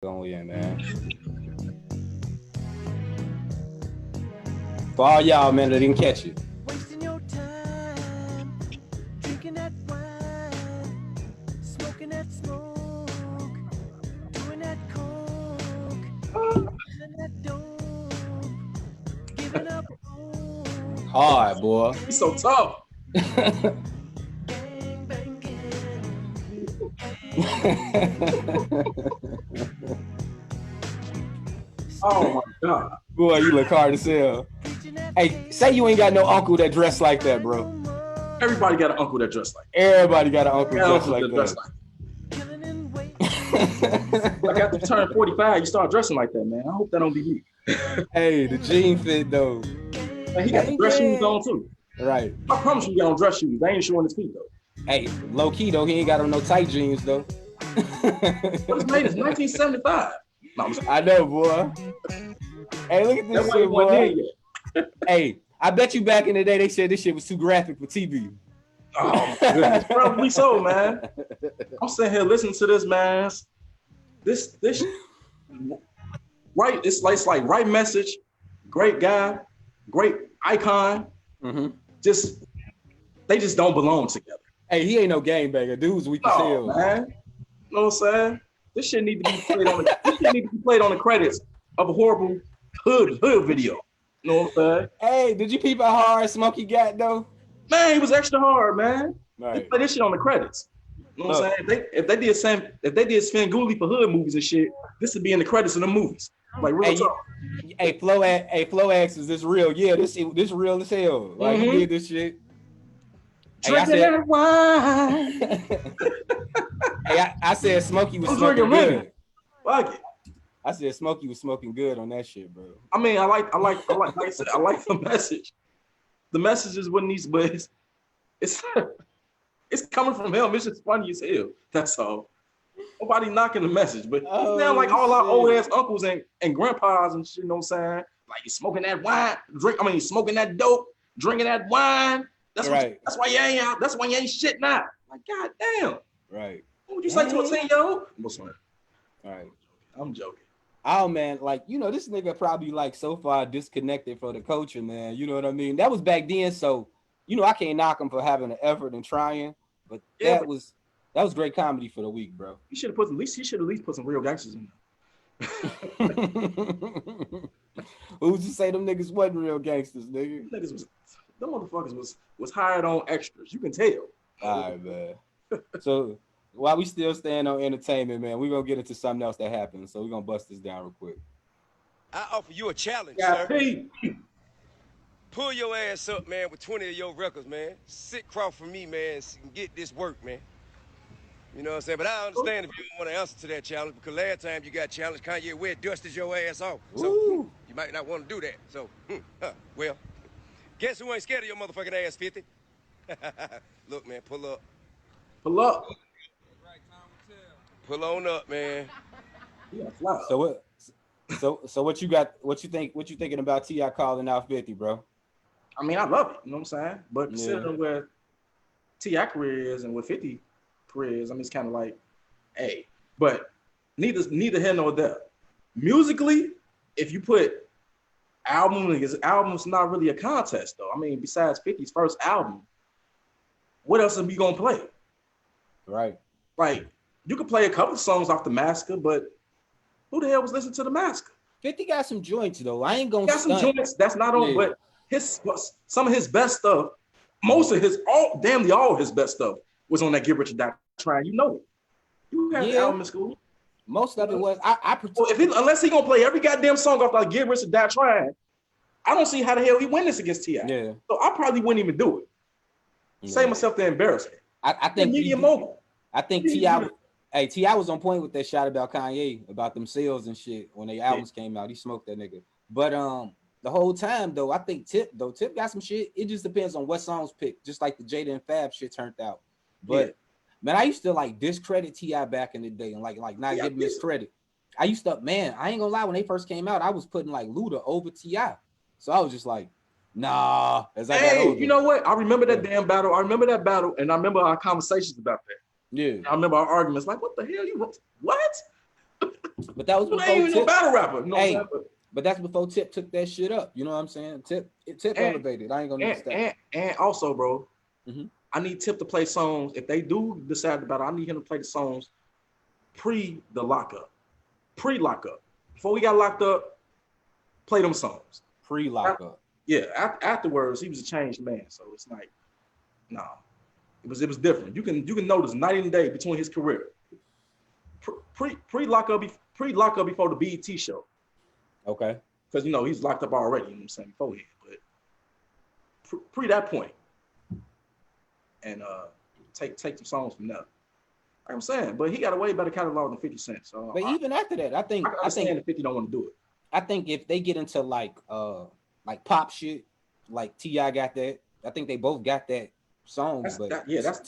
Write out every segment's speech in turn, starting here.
on in, man. For all y'all, man, that didn't catch it. Wasting your time, drinking that wine, smoking that smoke, doing that coke, feeling that dope, giving up hope. Hard, boy. He's so tough. Gang banging. Oh my God. Boy, you look hard as hell. Hey, say you ain't got no uncle that dressed like that, bro. Everybody got an uncle that dressed like Everybody got an uncle that. dressed like Dressed that. Like after you turn 45, you start dressing like that, man. I hope that don't be me. Hey, the jean fit though. And he got the dress shoes on too. Right. I promise you, he got on dress shoes. They ain't showing his feet though. Hey, low key though, he ain't got on no tight jeans though. What is made? It's 1975. No, I know, boy. Hey, look at this that shit, boy. yet. Hey, I bet you back in the day they said this shit was too graphic for TV. Oh my goodness, probably so, man. I'm sitting here listening to this, man. This right. It's like right message, great guy, great icon. Mm-hmm. They just don't belong together. Hey, he ain't no game banger. Dude's weak as hell, man. You know what I'm saying? This shit need to be played on the credits of a horrible hood video. You know what I'm saying? Hey, did you peep how hard Smokey got though? Man, he was extra hard, man. Right. They play this shit on the credits. You know what I'm saying? If they did Svengoolie for hood movies and shit, this would be in the credits of the movies. Like real talk. Hey, Flo asks, is this real? Yeah, this real as hell. Like he did this shit. Drinking that wine. Hey, I said Smokey was smoking good. Fuck it. I said Smokey was smoking good on that shit, bro. I mean, I like like I said, I like the message. The message is what needs, but it's coming from him. It's just funny as hell. That's all. Nobody knocking the message, but now like all our old ass uncles and grandpas and shit, you know what I'm saying? Like you smoking that wine, smoking that dope, drinking that wine. That's right. That's why you ain't out. That's why you ain't shit now. Like, god damn. Right. What would you say to a 10-year-old? All right. I'm joking. Oh man, like this nigga probably like so far disconnected from the culture, man. You know what I mean? That was back then, so I can't knock him for having the effort and trying, but that was great comedy for the week, bro. He should have at least put some real gangsters in there. Who's to say them niggas wasn't real gangsters, nigga? Them motherfuckers was hired on extras. You can tell. All right, man. So while we still staying on entertainment, man, we're gonna get into something else that happened. So we're gonna bust this down real quick. I offer you a challenge, sir. Pull your ass up, man, with 20 of your records, man. Sit across from me, man, and get this work, man. You know what I'm saying? But I understand if you don't want to answer to that challenge, because last time you got challenged, Kanye West dusted your ass off. So you might not want to do that. So, well, guess who ain't scared of your motherfucking ass, 50? Look, man, pull up. Pull up. Pull on up, man. Yeah, so what you got? What you thinking about T.I. calling out 50, bro? I mean, I love it. You know what I'm saying? But considering where T.I. career is and what 50 career is, I mean, it's kind of like, hey. But neither here nor there. Musically, if you put album's not really a contest though. I mean, besides 50's first album, what else are we gonna play? Right. Like, you could play a couple of songs off the Massacre, but who the hell was listening to the Massacre? 50 got some joints though. I ain't gonna got some joints that's not on, but some of his best stuff, damn all his best stuff was on that Get Rich or Die Trying. You know it. You had the album in school. Most of it was unless he gonna play every goddamn song off like Get Rich or Die Trying, I don't see how the hell he win this against T.I. Yeah. So I probably wouldn't even do it. Save myself the embarrassment. I think media mogul. I think T.I. was on point with that shot about Kanye, about them sales and shit when their albums came out. He smoked that nigga. But the whole time though, I think Tip got some shit. It just depends on what songs picked, just like the Jada and Fab shit turned out. But man, I used to like discredit T.I. back in the day and like not give him his credit. I used to, man, I ain't gonna lie, when they first came out, I was putting like Luda over T.I. So I was just like, nah. As I got older. You know what? I remember that damn battle. I remember that battle, and I remember our conversations about that. Yeah. I remember our arguments. Like, what the hell? You what? But But that was But they before ain't even no Tip. battle rapper. No Hey, rapper. but that's before Tip took that shit up. You know what I'm saying? Tip elevated. I ain't gonna need to And also, bro, Mhm. I need Tip to play songs. If they do decide about it, I need him to play the songs pre the lockup. Pre-lockup. Before we got locked up, play them songs. Pre-lockup. Yeah, afterwards, he was a changed man. So it's like, no. It was different. You can notice night and day between his career. Pre-lockup before the BET show. Okay. Because he's locked up already, you know what I'm saying, beforehand. But pre that point. And take some songs from that. Like I'm saying, but he got a way better catalog than 50 Cent. So But even after that, I think if 50 don't want to do it. I think if they get into like pop shit, like T.I. got that. I think they both got that song. That's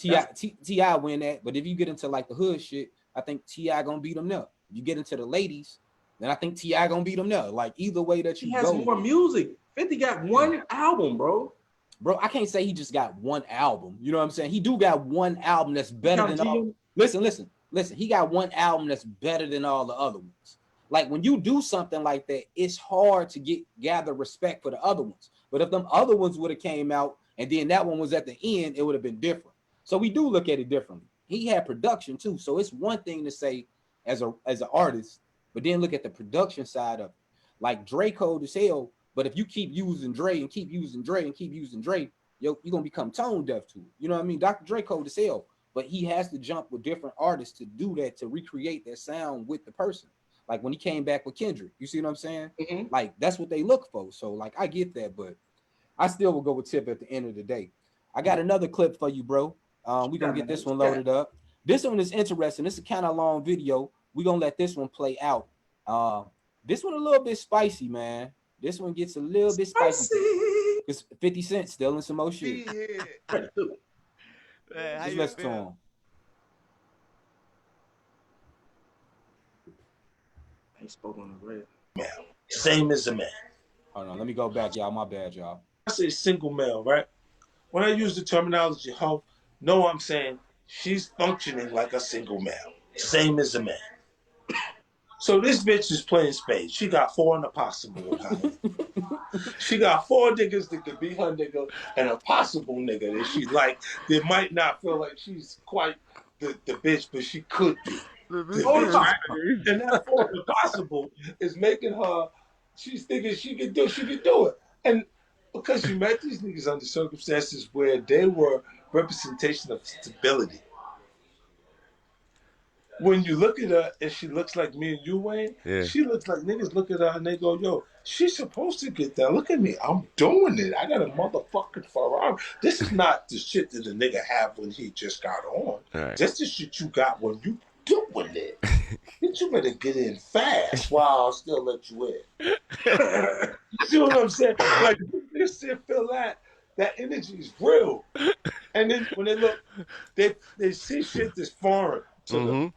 T.I. win that. But if you get into like the hood shit, I think T.I. gonna beat them up. You get into the ladies, then I think T.I. gonna beat them up. Like either way that you he has more music. 50 got one album, bro. Bro, I can't say he just got one album. You know what I'm saying? He do got one album that's better than all. Listen. He got one album that's better than all the other ones. Like when you do something like that, it's hard to gather respect for the other ones. But if them other ones would have came out and then that one was at the end, it would have been different. So we do look at it differently. He had production too. So it's one thing to say as an artist, but then look at the production side of it. Like Dre cold as hell, but if you keep using Dre and keep using Dre and keep using Dre, you're gonna become tone deaf to it. You know what I mean? Dr. Dre cold as hell, but he has to jump with different artists to do that, to recreate that sound with the person. Like when he came back with Kendrick, you see what I'm saying? Mm-hmm. Like that's what they look for. So like I get that, but I still will go with Tip at the end of the day. I got another clip for you, bro. We're gonna get this one loaded up. This one is interesting. This is kind of a long video. We're gonna let this one play out. This one a little bit spicy, man. This one gets a little bit spicy. It's 50 Cent still in some more shit. Man, Just listen to him. He spoke on the red. Same as a man. Hold on, let me go back, y'all. My bad, y'all. I say single male, right? When I use the terminology hoe, no, I'm saying she's functioning like a single male. Same as a man. So this bitch is playing spades. She got 4 in a possible in her hand. She got 4 niggas that could be her nigga and a possible nigga that she's like, that might not feel like she's quite the bitch, but she could be. And that 4 possible is making her, she's thinking she could do it. And because you met these niggas under circumstances where they were representation of stability. When you look at her and she looks like me and you, Wayne, she looks like niggas look at her and they go, yo, she's supposed to get that. Look at me. I'm doing it. I got a motherfucking Ferrari. This is not the shit that the nigga have when he just got on. Right. That's the shit you got when you doing it. Bitch, you better get in fast while I'll still let you in. You see what I'm saying? Like, this shit feel that energy is real. And then when they look, they see shit that's foreign to them.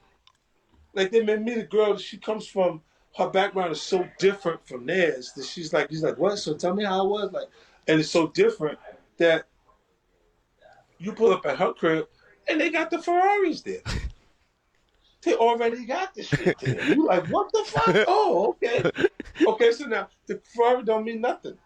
Like they may meet a girl, she comes from, her background is so different from theirs that he's like, what? So tell me how it was. Like, and it's so different that you pull up at her crib and they got the Ferraris there. They already got the shit there. You like, what the fuck? Oh, okay. Okay, so now the Ferrari don't mean nothing.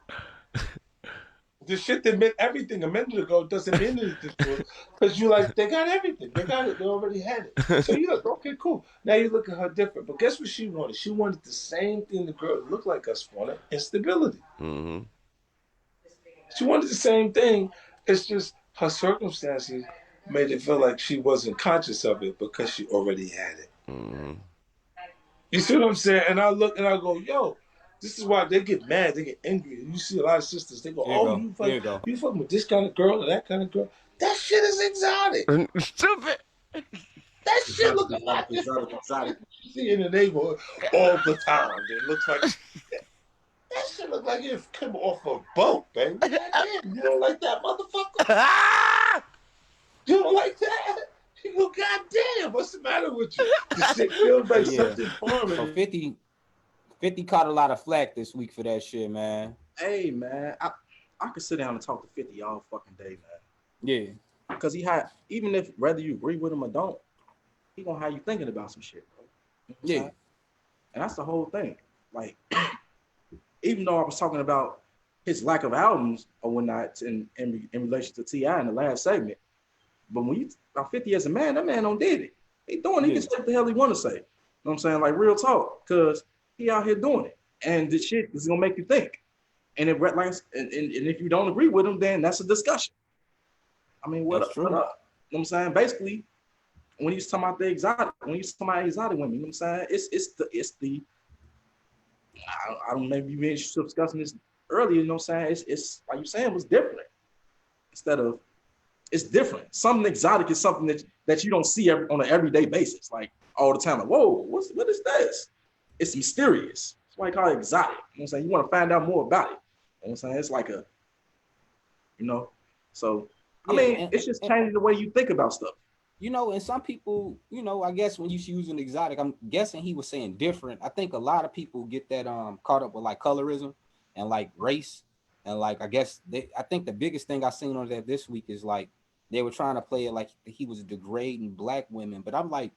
The shit that meant everything a minute ago doesn't mean anything to us because you like, they got everything. They got it. They already had it. So you like, okay, cool. Now you look at her different. But guess what she wanted? She wanted the same thing the girl that looked like us wanted, instability. Mm-hmm. She wanted the same thing. It's just her circumstances made it feel like she wasn't conscious of it because she already had it. Mm-hmm. You see what I'm saying? And I look and I go, yo, this is why they get mad, they get angry. You see a lot of sisters, they go, you fucking with this kind of girl or that kind of girl. That shit is exotic. Stupid. That shit looks like exotic. You see in the neighborhood all the time. It looks like that shit look like it came off a boat, baby. Damn, you don't like that, motherfucker? You don't like that? You go, goddamn, what's the matter with you? This shit feels like something foreign. So 50 caught a lot of flack this week for that shit, man. Hey, man, I could sit down and talk to 50 all fucking day, man. Yeah. Because even if whether you agree with him or don't, he gonna have you thinking about some shit, bro. Yeah. And that's the whole thing. Like, even though I was talking about his lack of albums or whatnot in relation to T.I. in the last segment, but when you about 50 as a man, that man don't did it. He doing it. He can say what the hell he want to say. You know what I'm saying? Like real talk, because he out here doing it. And this shit is gonna make you think. And if and if you don't agree with him, then that's a discussion. I mean, what up? You know what I'm saying? Basically, when he's talking about the exotic, when he's talking about exotic women, you know what I'm saying? It's the I don't maybe you should discussing this earlier, you know what I'm saying? It's like you saying, it was different. Instead of it's different. Something exotic is something that you don't see on an everyday basis, like all the time. Like, whoa, what is this? It's mysterious. That's why I call it exotic. You know what I'm saying? You want to find out more about it. You know what I'm saying? It's like a, you know, so I mean, it's just changing the way you think about stuff. You know, and some people, you know, I guess when you use an exotic, I'm guessing he was saying different. I think a lot of people get that caught up with like colorism and like race. And like, I guess I think the biggest thing I seen on that this week is like they were trying to play it like he was degrading black women. But I'm like,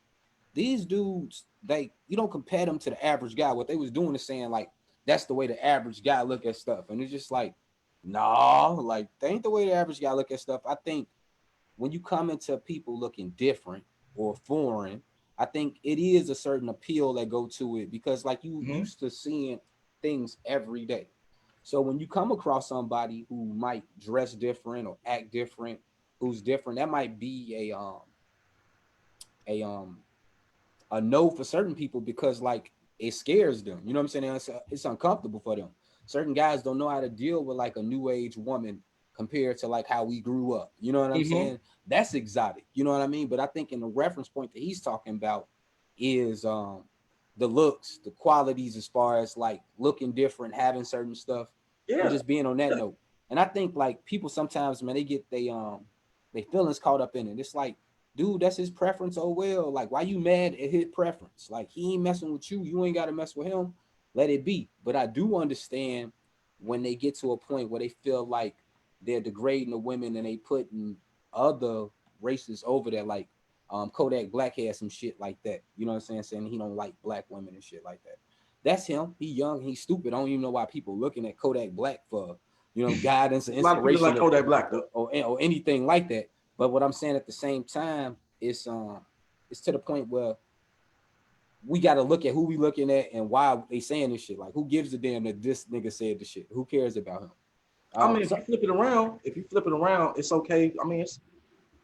these dudes, you don't compare them to the average guy. What they was doing is saying like, that's the way the average guy look at stuff. And it's just like, nah, like that ain't the way the average guy look at stuff. I think when you come into people looking different or foreign, I think it is a certain appeal that go to it because like you used to seeing things every day. So when you come across somebody who might dress different or act different, who's different, that might be a no for certain people because like it scares them. You know what I'm saying? It's uncomfortable for them. Certain guys don't know how to deal with like a new age woman compared to like how we grew up. You know what I'm saying? That's exotic. You know what I mean? But I think in the reference point that he's talking about is the looks, the qualities as far as like looking different, having certain stuff, and just being on that note. And I think like people sometimes, man, they get they feelings caught up in it. It's like, dude, that's his preference. Oh well, like why you mad at his preference? Like he ain't messing with you. You ain't got to mess with him. Let it be. But I do understand when they get to a point where they feel like they're degrading the women and they putting other races over there, like Kodak Black had some shit like that. You know what I'm saying? Saying he don't like black women and shit like that. That's him. He young, he's stupid. I don't even know why people looking at Kodak Black for, you know, guidance and inspiration. A lot of people like Kodak Black though. Or anything like that. But what I'm saying at the same time, it's to the point where we got to look at who we looking at and why they saying this shit. Like, who gives a damn that this nigga said the shit? Who cares about him? I mean, if you flip it around, it's okay. I mean, it's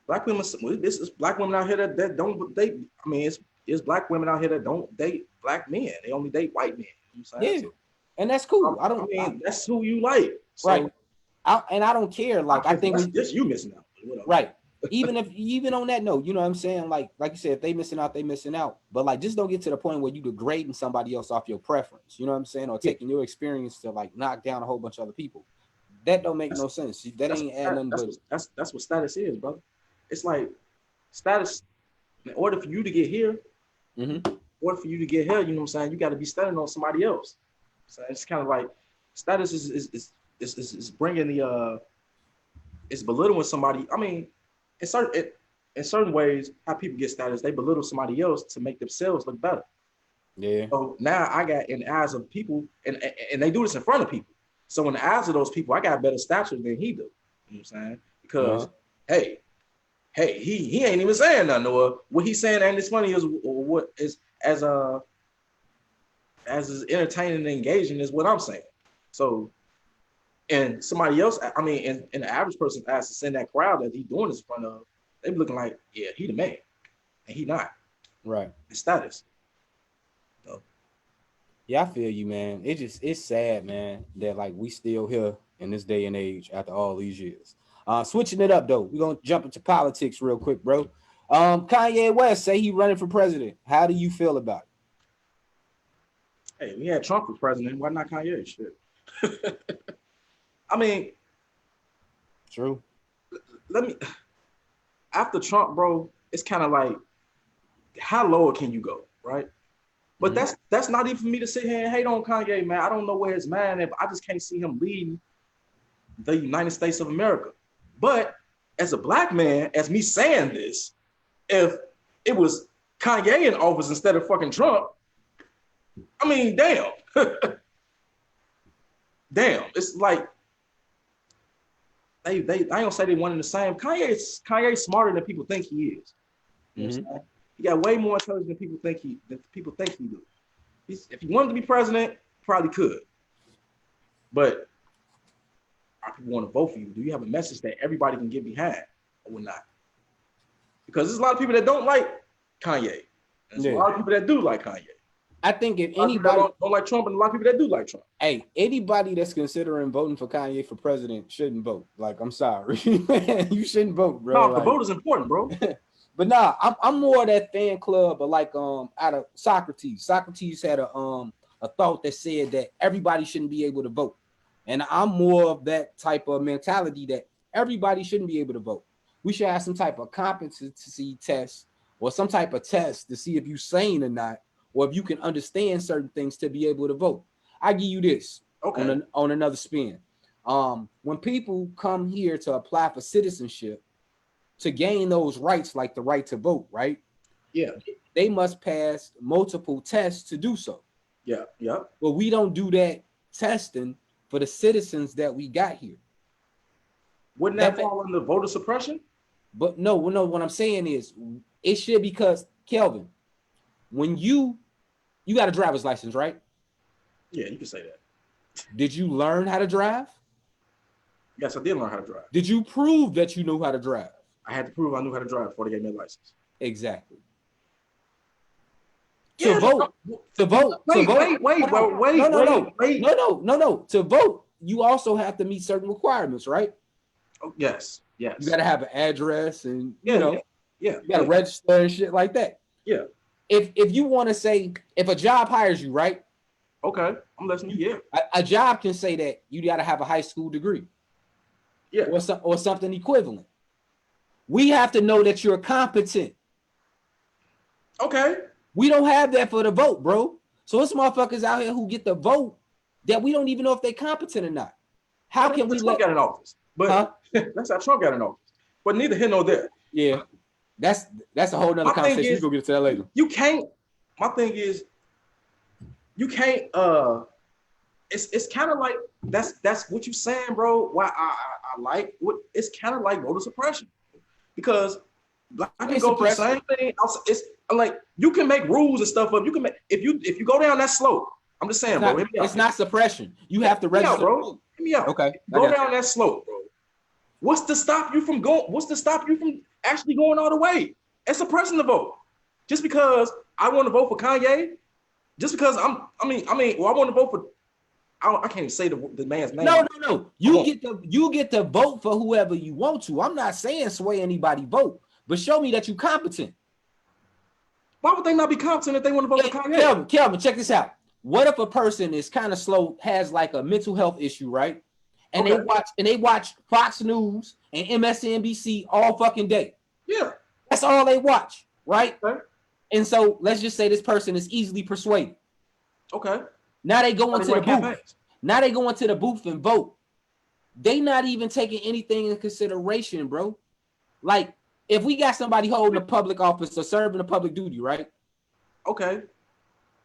black women. This is black women out here that don't date. I mean, it's black women out here that don't date black men. They only date white men. You know what I'm saying? Yeah, and that's cool. I mean, that's who you like, so, right? I don't care. Like, I think just you missing out, right? even on that note, you know what I'm saying? Like you said, if they missing out, they missing out. But like, just don't get to the point where you degrading somebody else off your preference. You know what I'm saying? Or taking your experience to like knock down a whole bunch of other people. That don't make no sense. That ain't adding nothing. That's what status is, brother. It's like status. In order for you to get here, you know what I'm saying, you got to be standing on somebody else. So it's kind of like status is bringing the it's belittling somebody. I mean, in certain ways, how people get status, they belittle somebody else to make themselves look better. Yeah. So now I got in the eyes of people, and they do this in front of people. So in the eyes of those people, I got better stature than he do. You know what I'm saying? Because hey, he ain't even saying nothing, or what he's saying ain't as funny as what is as entertaining and engaging as what I'm saying. So, and somebody else, I mean, in the average person's eyes, to send that crowd that he's doing this in front of, they be looking like, yeah, he the man, and he not. Right. His status. So. Yeah, I feel you, man. It's sad, man, that like we still here in this day and age after all these years. Switching it up though, we're gonna jump into politics real quick, bro. Kanye West say he running for president. How do you feel about it? Hey, we had Trump for president. Why not Kanye? Shit. I mean, true. After Trump, bro, it's kind of like, how low can you go, right? But that's not even for me to sit here and hate on Kanye, man. I don't know where his mind is. I just can't see him leading the United States of America. But as a black man, as me saying this, if it was Kanye in office instead of fucking Trump, I mean, damn. Damn. It's like I don't say they one and the same. Kanye's smarter than people think he is. You know what I'm saying? He got way more intelligence than people think he do. If he wanted to be president, he probably could. But are people want to vote for you? Do you have a message that everybody can get behind or not? Because there's a lot of people that don't like Kanye. And there's a lot of people that do like Kanye. I think if anybody don't like Trump, and a lot of people that do like Trump. Hey, anybody that's considering voting for Kanye for president shouldn't vote. Like, I'm sorry. You shouldn't vote, bro. No, the vote is important, bro. But nah, I'm more of that fan club, but like out of Socrates. Socrates had a thought that said that everybody shouldn't be able to vote. And I'm more of that type of mentality that everybody shouldn't be able to vote. We should have some type of competency test or some type of test to see if you're sane or not, or if you can understand certain things to be able to vote. I give you this on another spin. When people come here to apply for citizenship, to gain those rights, like the right to vote, right? Yeah. They must pass multiple tests to do so. Yeah, yeah. But we don't do that testing for the citizens that we got here. Wouldn't that fall under voter suppression? But no, what I'm saying is it should, because Kelvin, when you got a driver's license, right? Yeah, you can say that. Did you learn how to drive? Yes, I did learn how to drive. Did you prove that you knew how to drive? I had to prove I knew how to drive before they gave me a license. Exactly. Yeah, to vote. Wait. No. To vote, you also have to meet certain requirements, right? Oh, yes. You got to have an address, and you got to register and shit like that. Yeah. If you want to say, if a job hires you, right? Okay, I'm listening. Yeah. A job can say that you got to have a high school degree. Yeah. Or something equivalent. We have to know that you're competent. Okay. We don't have that for the vote, bro. So it's motherfuckers out here who get the vote that we don't even know if they're competent or not. How can we Trump got in office? But that's how Trump got in office. But neither here nor there. Yeah. That's a whole nother conversation. We're gonna get to that later. You can't. My thing is, you can't. It's kind of like that's what you're saying, bro. Why I like what it's kind of like voter suppression, because I can go through the same thing. It's like you can make rules and stuff up. You can make if you go down that slope. I'm just saying, bro. It's not suppression. You have to register, bro. Hear me out. Okay. Go down that slope, bro. What's to stop you from going? What's to stop you from actually going all the way and suppressing the vote? Just because I want to vote for Kanye, just because I want to vote for. I can't even say the man's name. No. You get to vote for whoever you want to. I'm not saying sway anybody vote, but show me that you're competent. Why would they not be competent if they want to vote for Kanye? Kelvin, check this out. What if a person is kind of slow, has like a mental health issue, right? And they watch Fox News and MSNBC all fucking day. Yeah. That's all they watch, right? Okay. And so let's just say this person is easily persuaded. Okay. Now they go into the booth. Now they go into the booth and vote. They not even taking anything in consideration, bro. Like, if we got somebody holding a public office or serving a public duty, right? Okay.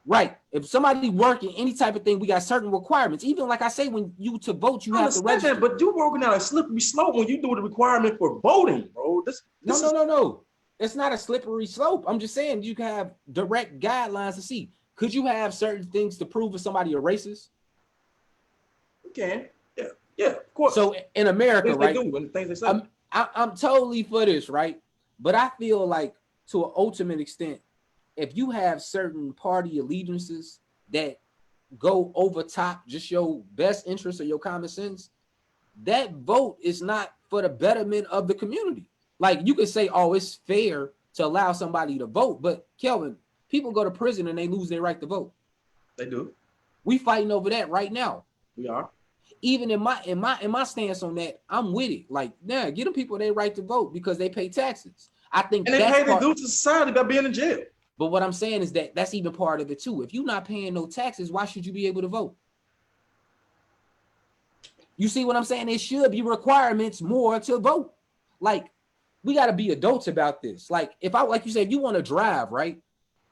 Right. If somebody working any type of thing, we got certain requirements. Even like I say, when you to vote, you have to register. But you're working down a slippery slope when you do the requirement for voting, bro. No. It's not a slippery slope. I'm just saying you can have direct guidelines to see. Could you have certain things to prove if somebody a racist? You can. Yeah, of course. So in America, things right? They do, and things they say. I'm totally for this, right? But I feel like to an ultimate extent, if you have certain party allegiances that go over top just your best interest or your common sense, that vote is not for the betterment of the community. Like, you could say, oh, it's fair to allow somebody to vote, but Kelvin, people go to prison and they lose their right to vote. They do. We fighting over that right now. We are. Even in my stance on that, I'm with it. Like, yeah, get them people their right to vote because they pay taxes. I think and they pay their dues to society by being in jail. But what I'm saying is that that's even part of it too. If you're not paying no taxes, why should you be able to vote? You see what I'm saying? There should be requirements more to vote. Like, we got to be adults about this. Like, if you say, if you want to drive, right?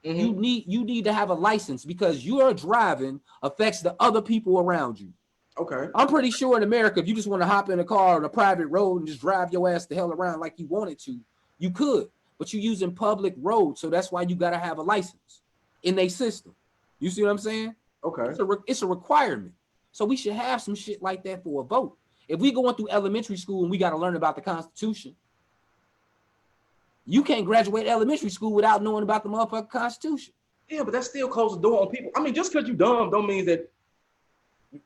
You need to have a license because your driving affects the other people around you. Okay. I'm pretty sure in America, if you just want to hop in a car on a private road and just drive your ass the hell around like you wanted to, you could. But you're using public roads, so that's why you got to have a license in a system. You see what I'm saying? Okay. It's a requirement. So we should have some shit like that for a vote. If we going through elementary school and we got to learn about the Constitution, you can't graduate elementary school without knowing about the motherfucking Constitution. Yeah, but that still closes the door on people. I mean, just because you dumb don't mean that.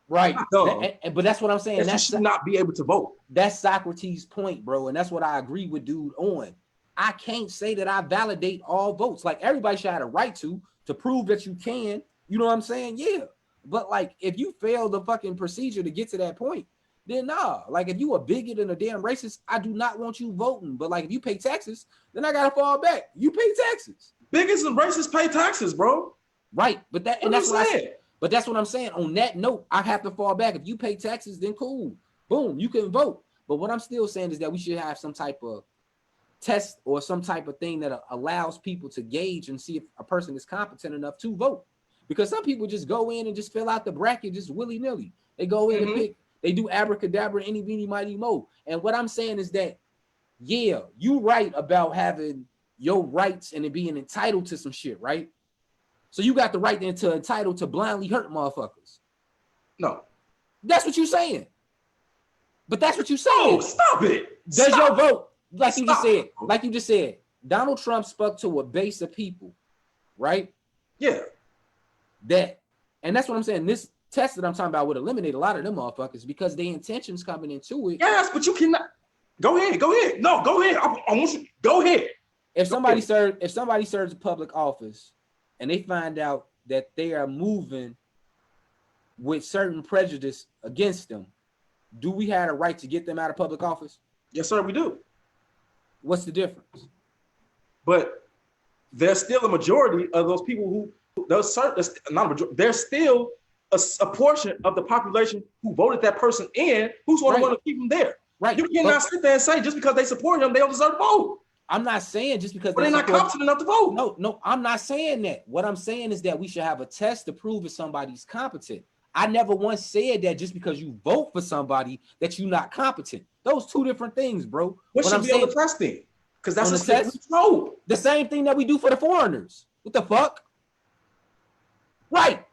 Right. But that's what I'm saying. You should not be able to vote. That's Socrates' point, bro. And that's what I agree with dude on. I can't say that I validate all votes. Like everybody should have a right to prove that you can. You know what I'm saying? Yeah. But like if you fail the fucking procedure to get to that point, then nah. Like if you a bigot and a damn racist, I do not want you voting. But like if you pay taxes, then I gotta fall back. You pay taxes. Bigots and racists pay taxes, bro. Right. But that's what I said. But that's what I'm saying. On that note, I have to fall back. If you pay taxes, then cool. Boom, you can vote. But what I'm still saying is that we should have some type of test or some type of thing that allows people to gauge and see if a person is competent enough to vote. Because some people just go in and just fill out the bracket just willy-nilly. They go in and pick, they do abracadabra, any, beanie, mighty, mo. And what I'm saying is that, yeah, you right about having your rights and it being entitled to some shit, right? So you got the right to entitled to blindly hurt motherfuckers. No. That's what you're saying. But that's what you're saying. Oh, stop it. Does your vote, like you just said, Donald Trump spoke to a base of people, right? Yeah. And that's what I'm saying. This test that I'm talking about would eliminate a lot of them motherfuckers because their intentions coming into it. Yes, but you cannot. Go ahead. No, go ahead. I want you. Go ahead. If somebody serves a public office and they find out that they are moving with certain prejudice against them, do we have a right to get them out of public office? Yes, sir, we do. What's the difference? But there's still a majority of those people who there's still a portion of the population who voted that person in who's going to want to keep them there. Right. You cannot sit there and say just because they support him, they don't deserve to vote. I'm not saying just because they're not competent enough to vote. No, I'm not saying that. What I'm saying is that we should have a test to prove if somebody's competent. I never once said that just because you vote for somebody that you're not competent. Those two different things, bro. What should be on the testing? Because that's a test. The same thing that we do for the foreigners. What the fuck? Right.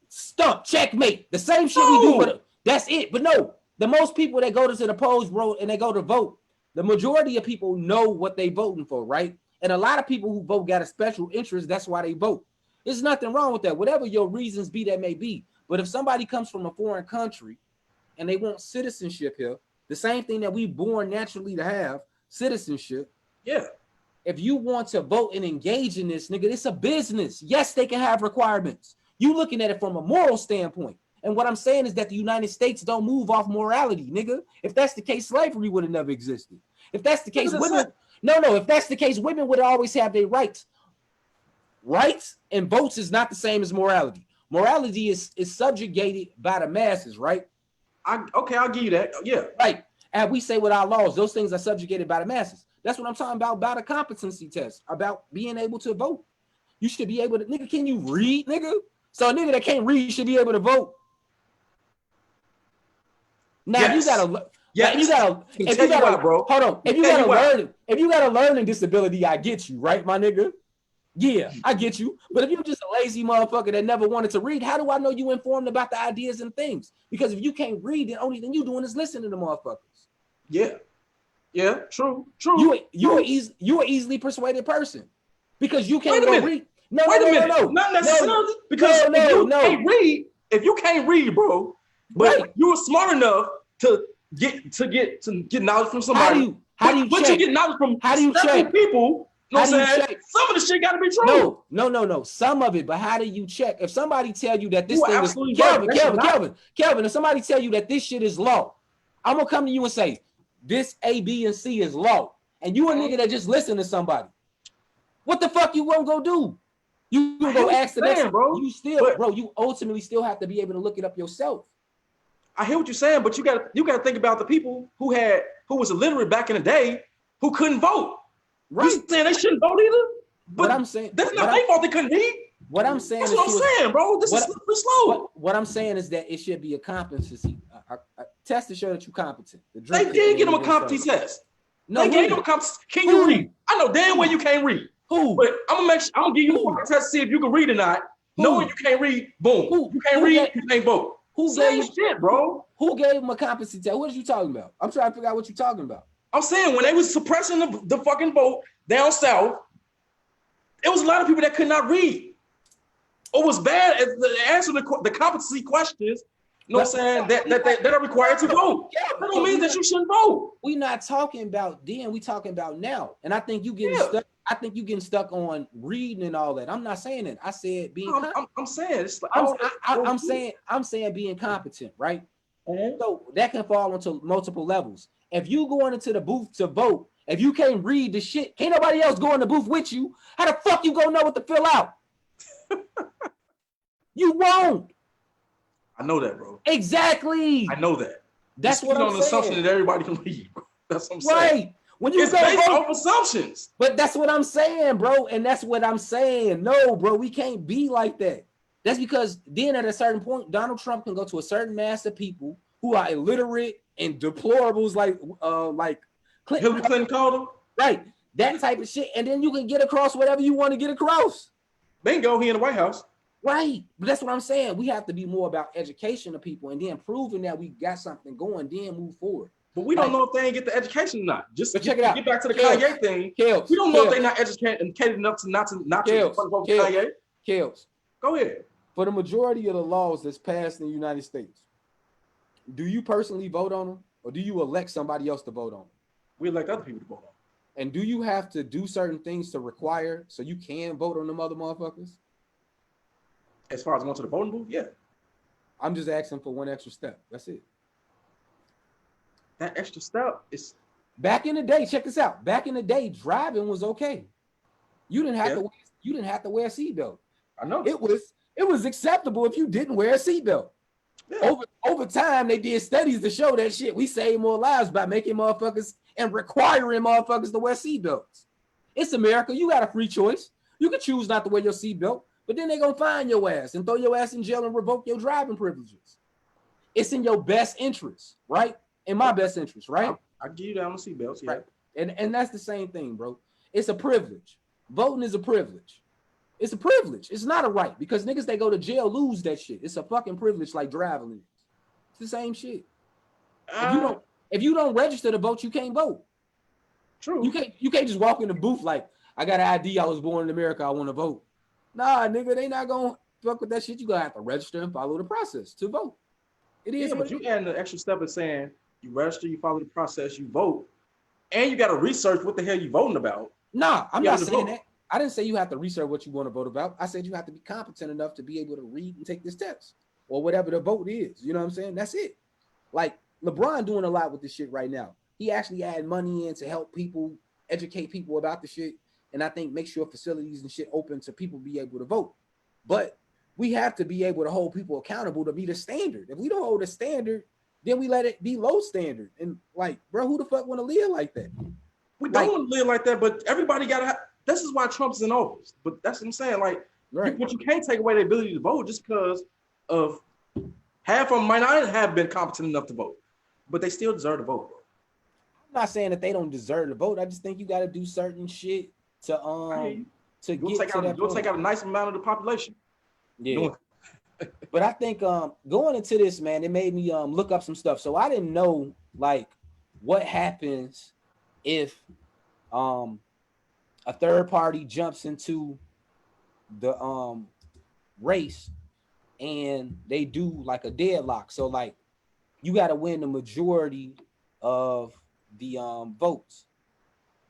Stump, checkmate. The same shit we do for them. That's it. But no, the most people that go to the polls, bro, and they go to vote, the majority of people know what they voting for, right? And a lot of people who vote got a special interest. That's why they vote. There's nothing wrong with that. Whatever your reasons be, that may be. But if somebody comes from a foreign country and they want citizenship here, the same thing that we born naturally to have, citizenship. Yeah. If you want to vote and engage in this, nigga, it's a business. Yes, they can have requirements. You looking at it from a moral standpoint. And what I'm saying is that the United States don't move off morality, nigga. If that's the case, slavery would have never existed. If that's the case, if that's the case, women would always have their rights. Rights and votes is not the same as morality. Morality is subjugated by the masses, right? I'll give you that. Yeah. Right. And we say with our laws, those things are subjugated by the masses. That's what I'm talking about a competency test, about being able to vote. You should be able to, nigga, can you read, nigga? So a nigga that can't read should be able to vote. Now if you got a learning disability, I get you, right, my nigga? Yeah, I get you. But if you're just a lazy motherfucker that never wanted to read, how do I know you informed about the ideas and things? Because if you can't read, the only thing you doing is listening to motherfuckers. Yeah, true. You're an easily persuaded person because you can't read. No. Not necessarily. Because if you can't read, bro, but you were smart enough to get knowledge from somebody. How do you check? You get knowledge from several people. You know what I'm saying? Some of the shit gotta be true. No. Some of it, but how do you check? If somebody tell you that this thing is Kelvin, if somebody tell you that this shit is law, I'm gonna come to you and say this A, B, and C is law, and you a nigga that just listen to somebody. What the fuck you gonna go do? You gonna go ask the next, bro? You ultimately still have to be able to look it up yourself. I hear what you're saying, but you gotta think about the people who was illiterate back in the day who couldn't vote. Right. You saying they shouldn't vote either? What I'm saying, that's not their fault. They couldn't read. What I'm saying That's is, what I'm saying, bro. This is slippery slope. What I'm saying is that it should be a competency test to show that you're competent. They did give him a competency test. No, they gave him a competency. Can you read? I know damn well you can't read. Who? But I'm gonna give you a fucking test to see if you can read or not. Knowing you can't read, boom. You can't read, you can't vote. Same shit, bro. Who gave him a competency test? What are you talking about? I'm trying to figure out what you're talking about. I'm saying when they was suppressing the fucking vote down south, it was a lot of people that could not read. Or was bad at the answer the competency questions. You know what I'm saying? That are required to vote. That don't mean that you shouldn't vote. We're not talking about then. We talking about now. And I think you getting stuck. I think you getting stuck on reading and all that. I'm not saying that. I said being. I'm saying it's like I'm saying being competent, right? So that can fall into multiple levels. If you going into the booth to vote, if you can't read the shit, can't nobody else go in the booth with you. How the fuck you gonna know what to fill out? You won't. I know that, bro. Exactly. I know that. That's what I'm saying. On the assumption that everybody can read, bro. That's what I'm saying. Right. When you it's based off assumptions. But that's what I'm saying, bro. And that's what I'm saying. No, bro, we can't be like that. That's because then at a certain point, Donald Trump can go to a certain mass of people who are illiterate and deplorables like Clinton. Hillary Clinton called him. Right. That type of shit. And then you can get across whatever you want to get across. Bingo, he in the White House. Right. But that's what I'm saying. We have to be more about education of people and then proving that we got something going, then move forward. But we don't know if they ain't get the education or not. Just check it out. Get back to the Kanye thing. We don't know if they're not educated enough to not to vote for Kanye. Kels. Go ahead. For the majority of the laws that's passed in the United States, do you personally vote on them or do you elect somebody else to vote on them? We elect other people to vote on them. And do you have to do certain things to require so you can vote on them other motherfuckers? As far as going to the voting booth, yeah. I'm just asking for one extra step. That's it. That extra step is back in the day. Check this out. Back in the day, driving was okay. You didn't have to. You didn't have to wear a seatbelt. I know. It was acceptable if you didn't wear a seatbelt. Yeah. Over time, they did studies to show that shit. We save more lives by making motherfuckers and requiring motherfuckers to wear seatbelts. It's America. You got a free choice. You can choose not to wear your seatbelt, but then they're gonna find your ass and throw your ass in jail and revoke your driving privileges. It's in your best interest, right? In my best interest, right? I give you that on the seatbelts, yeah. Right. And that's the same thing, bro. It's a privilege. Voting is a privilege. It's a privilege. It's not a right because niggas that go to jail lose that shit. It's a fucking privilege like driving is. It's the same shit. If you don't register to vote, you can't vote. True. You can't just walk in the booth like I got an ID. I was born in America. I want to vote. Nah, nigga, they not gonna fuck with that shit. You gonna have to register and follow the process to vote. It is. Yeah, but you add the extra step of saying you register, you follow the process, you vote, and you got to research what the hell you voting about. Nah, I'm not saying that. I didn't say you have to research what you want to vote about. I said you have to be competent enough to be able to read and take this test or whatever the vote is. You know what I'm saying? That's it. Like LeBron doing a lot with this shit right now. He actually add money in to help people, educate people about the shit. And I think make sure facilities and shit open to people be able to vote. But we have to be able to hold people accountable to meet a standard. If we don't hold a standard, then we let it be low standard. And like, bro, who the fuck want to live like that? We don't want to live like that, but everybody got to have. This is why Trump's in office. But that's what I'm saying. Like, but you can't take away the ability to vote just because of half of them might not have been competent enough to vote, but they still deserve to vote. Bro. I'm not saying that they don't deserve to vote. I just think you got to do certain shit to get to that. You'll take out a nice amount of the population. Yeah. But I think going into this, man, it made me look up some stuff. So I didn't know like what happens if a third party jumps into the race and they do like a deadlock. So like you got to win the majority of the votes.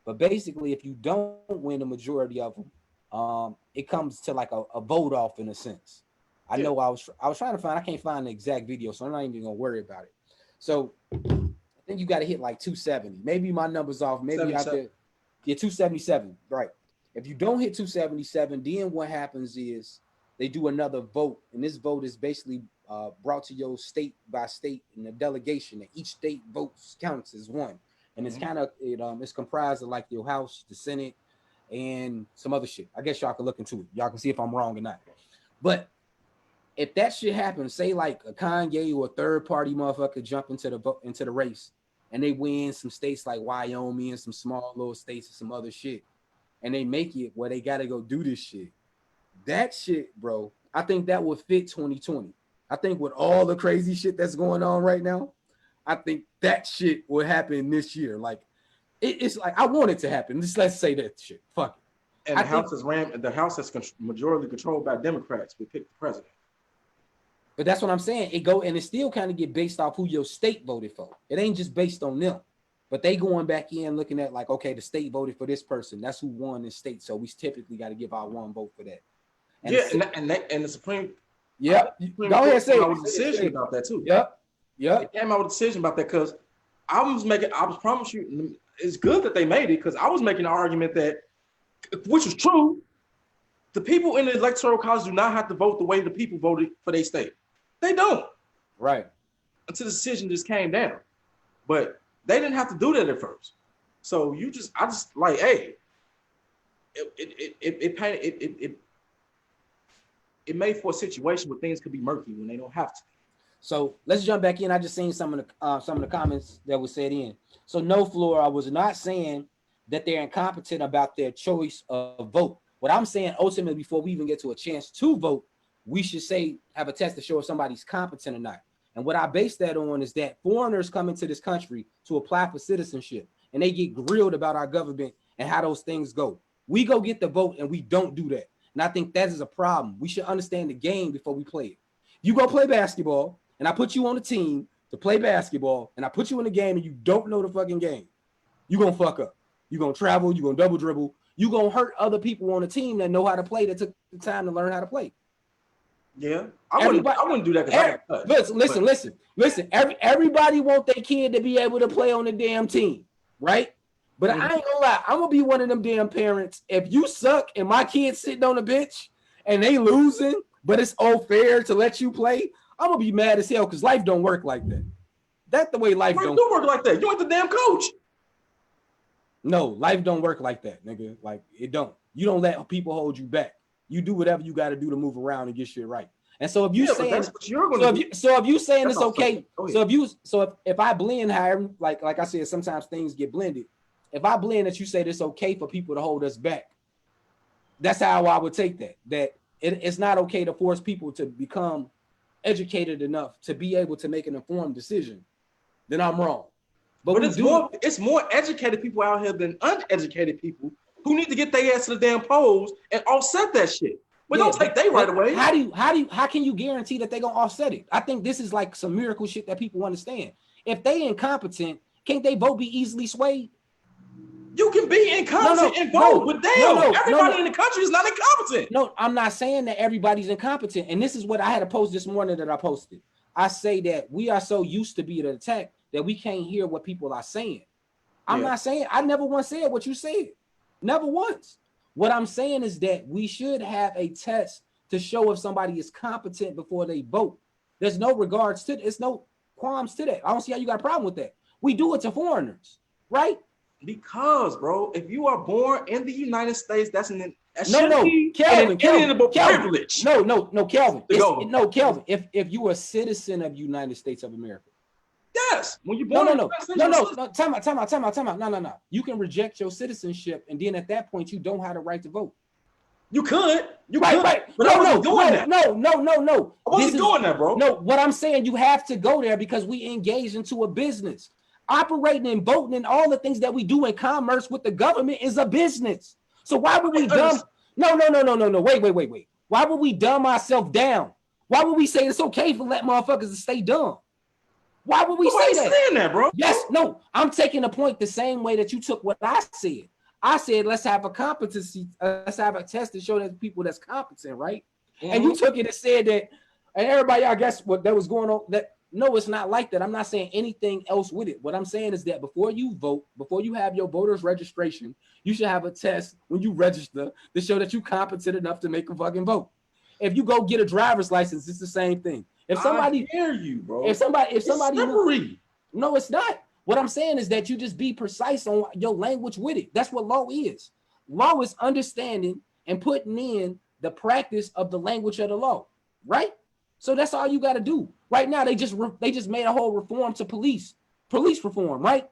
But basically, if you don't win the majority of them, it comes to like a vote off in a sense. I know I was trying to find, I can't find the exact video, so I'm not even gonna worry about it. So I think you got to hit like 270. Maybe my number's off. Maybe I could get 277. Right. If you don't hit 277, then what happens is they do another vote, and this vote is basically brought to your state by state in a delegation, and each state votes counts as one. And it's kind of it's comprised of like your House, the Senate, and some other shit. I guess y'all can look into it. Y'all can see if I'm wrong or not. But if that shit happens, say like a Kanye or a third party motherfucker jump into the race, and they win some states like Wyoming and some small little states and some other shit, and they make it where they got to go do this shit. That shit, bro, I think that would fit 2020. I think with all the crazy shit that's going on right now, I think that shit will happen this year. Like, it's like, I want it to happen. Just let's say that shit. Fuck it. And the House that's majority controlled by Democrats will pick the president. But that's what I'm saying. It still kind of get based off who your state voted for. It ain't just based on them. But they going back in looking at like, okay, the state voted for this person. That's who won this state. So we typically got to give our one vote for that. And and the Supreme. Yeah, go ahead, say it. Decision about that too. Yep. They came out with a decision about that because I promise you, it's good that they made it because I was making an argument that, which is true, the people in the electoral college do not have to vote the way the people voted for their state. They don't. Right. Until the decision just came down, but they didn't have to do that at first. So I just like, hey, it made for a situation where things could be murky when they don't have to. So let's jump back in. I just seen some of the comments that were said in. So no, Flora, I was not saying that they're incompetent about their choice of vote. What I'm saying, ultimately, before we even get to a chance to vote, we should have a test to show if somebody's competent or not. And what I base that on is that foreigners come into this country to apply for citizenship, and they get grilled about our government and how those things go. We go get the vote, and we don't do that. And I think that is a problem. We should understand the game before we play it. You go play basketball, and I put you on the team to play basketball, and I put you in the game, and you don't know the fucking game. You're going to fuck up. You're going to travel. You're going to double dribble. You're going to hurt other people on the team that know how to play, that took the time to learn how to play. Yeah. I wouldn't do that. Listen. Everybody want their kid to be able to play on the damn team, right? But I ain't gonna lie, I'm gonna be one of them damn parents. If you suck and my kid's sitting on the bench and they losing, but it's all fair to let you play, I'm gonna be mad as hell because life don't work like that. That's the way life don't work like that. You ain't the damn coach. No, life don't work like that, nigga. Like, it don't. You don't let people hold you back. You do whatever you got to do to move around and get shit right. And so if you saying that's what you're gonna do. If you saying it's okay, if I blend however, like I said, sometimes things get blended. If I blend that you say it's okay for people to hold us back, that's how I would take that. That it's not okay to force people to become educated enough to be able to make an informed decision. Then I'm wrong. But it's more educated people out here than uneducated people who need to get their ass to the damn polls and offset that shit. But don't take they right away. How can you guarantee that they're gonna offset it? I think this is like some miracle shit that people understand. If they incompetent, can't they vote be easily swayed? You can be incompetent and vote, but damn, everybody in the country is not incompetent. No, I'm not saying that everybody's incompetent. And this is what I had a post this morning that I posted. I say that we are so used to being attacked that we can't hear what people are saying. I'm not saying, I never once said what you said. Never once. What I'm saying is that we should have a test to show if somebody is competent before they vote. There's no regards to it. There's no qualms to that. I don't see how you got a problem with that. We do it to foreigners, right? Because, bro, if you are born in the United States, Kelvin. Privilege. No, Kelvin. Kelvin. If you are a citizen of the United States of America. Yes. When you're born No. Time out. No. You can reject your citizenship, and then at that point, you don't have the right to vote. You could. Right. But I wasn't doing that. No. I wasn't doing that, bro. No, what I'm saying, you have to go there because we engage into a business. Operating and voting and all the things that we do in commerce with the government is a business. So why would we dumb? No. Wait. Why would we dumb ourselves down? Why would we say it's okay for let motherfuckers to stay dumb? Why would we say that? Saying that, bro? Yes, no. I'm taking the point the same way that you took what I said. I said let's have a competency. Let's have a test to show that people that's competent, right? Mm-hmm. And you took it and said that, and everybody, I guess what that was going on. That no, it's not like that. I'm not saying anything else with it. What I'm saying is that before you vote, before you have your voter's registration, you should have a test when you register to show that you're competent enough to make a fucking vote. If you go get a driver's license, it's the same thing. If somebody, I hear you, bro. If somebody, no, it's not. What I'm saying is that you just be precise on your language with it. That's what law is. Law is understanding and putting in the practice of the language of the law, right? So that's all you got to do. Right now, they just made a whole reform to police reform, right?